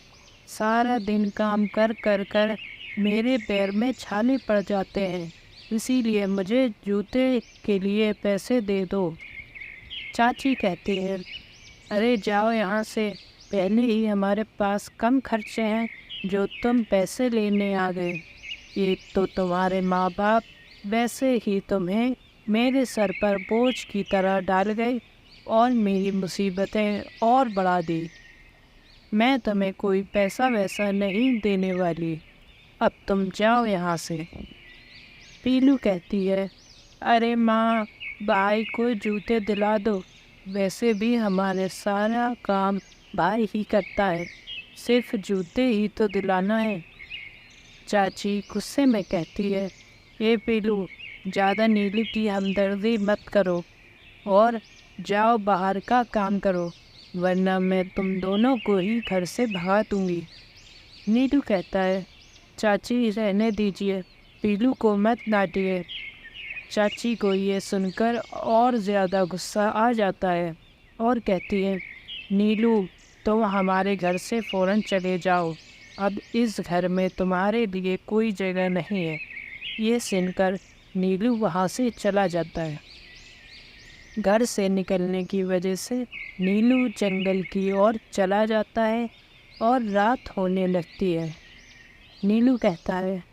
سارا دن کام کر کر میرے پیر میں چھالے پڑ جاتے ہیں، اسی لیے مجھے جوتے کے لیے پیسے دے دو۔ چاچی کہتی ہے ارے جاؤ یہاں سے، پہلے ہی ہمارے پاس کم خرچے ہیں جو تم پیسے لینے آ گئے۔ ایک تو تمہارے ماں باپ ویسے ہی تمہیں میرے سر پر بوجھ کی طرح ڈال گئے اور میری مصیبتیں اور بڑھا دی۔ میں تمہیں کوئی پیسہ ویسا نہیں دینے والی، اب تم جاؤ یہاں سے۔ پیلو کہتی ہے ارے ماں، بھائی کو جوتے دلا دو، ویسے بھی ہمارے سارا کام بھائی ہی کرتا ہے، صرف جوتے ہی تو دلانا ہے۔ چاچی غصے میں کہتی ہے اے پیلو، زیادہ نیلو کی ہمدردی مت کرو اور جاؤ باہر کا کام کرو، ورنہ میں تم دونوں کو ہی گھر سے بھگا دوں گی۔ نیلو کہتا ہے چاچی رہنے دیجیے، پیلو کو مت ڈانٹیے۔ चाची को ये सुनकर और ज़्यादा गुस्सा आ जाता है और कहती है, नीलू तुम हमारे घर से फ़ौरन चले जाओ, अब इस घर में तुम्हारे लिए कोई जगह नहीं है। ये सुनकर नीलू वहाँ से चला जाता है। घर से निकलने की वजह से नीलू जंगल की ओर चला जाता है और रात होने लगती है। नीलू कहता है,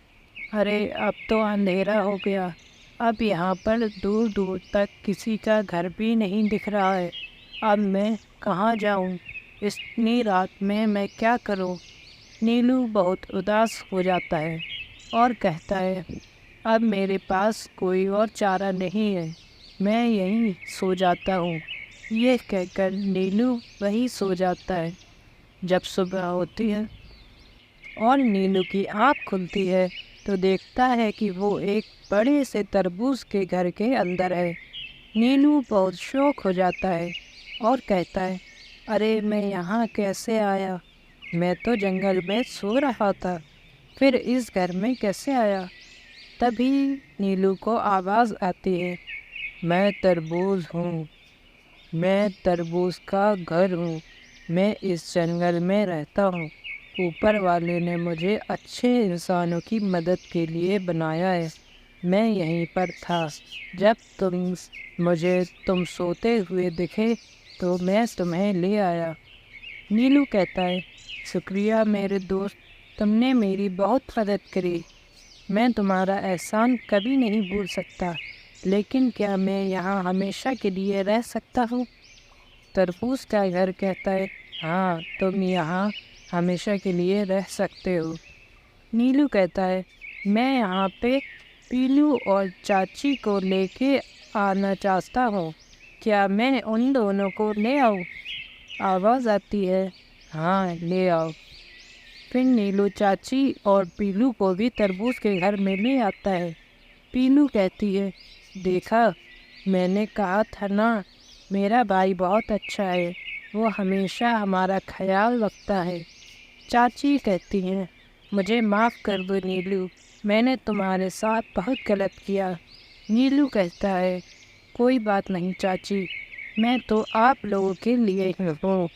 अरे अब तो अंधेरा हो गया, अब यहाँ पर दूर दूर तक किसी का घर भी नहीं दिख रहा है। अब मैं कहाँ जाऊँ? इतनी रात में मैं क्या करूँ? नीलू बहुत उदास हो जाता है और कहता है, अब मेरे पास कोई और चारा नहीं है, मैं यहीं सो जाता हूँ। ये कहकर नीलू वहीं सो जाता है। जब सुबह होती है और नीलू की आँख खुलती है तो देखता है कि वो एक बड़े से तरबूज के घर के अंदर है। नीलू बहुत शौक हो जाता है और कहता है, अरे मैं यहाँ कैसे आया? मैं तो जंगल में सो रहा था, फिर इस घर में कैसे आया? तभी नीलू को आवाज़ आती है, मैं तरबूज हूँ, मैं तरबूज का घर हूँ, मैं इस जंगल में रहता हूँ। ऊपर वाले ने मुझे अच्छे इंसानों की मदद के लिए बनाया है। मैं यहीं पर था, जब तुम सोते हुए दिखे तो मैं तुम्हें ले आया। नीलू कहता है, शुक्रिया मेरे दोस्त, तुमने मेरी बहुत मदद करी। मैं तुम्हारा एहसान कभी नहीं भूल सकता, लेकिन क्या मैं यहाँ हमेशा के लिए रह सकता हूँ? तरबूज का घर कहता है, हाँ तुम यहाँ हमेशा के लिए रह सकते हो। नीलू कहता है, मैं यहाँ पे पीलू और चाची को लेके आना चाहता हूँ, क्या मैं उन दोनों को ले आऊँ? आवाज़ आती है, हाँ ले आओ। फिर नीलू चाची और पीलू को भी तरबूज के घर में ले आता है। पीलू कहती है, देखा मैंने कहा था ना, मेरा भाई बहुत अच्छा है, वो हमेशा हमारा ख्याल रखता है। चाची कहती हैं, मुझे माफ़ कर दो नीलू, मैंने तुम्हारे साथ बहुत गलत किया। नीलू कहता है, कोई बात नहीं चाची, मैं तो आप लोगों के लिए ही हूँ,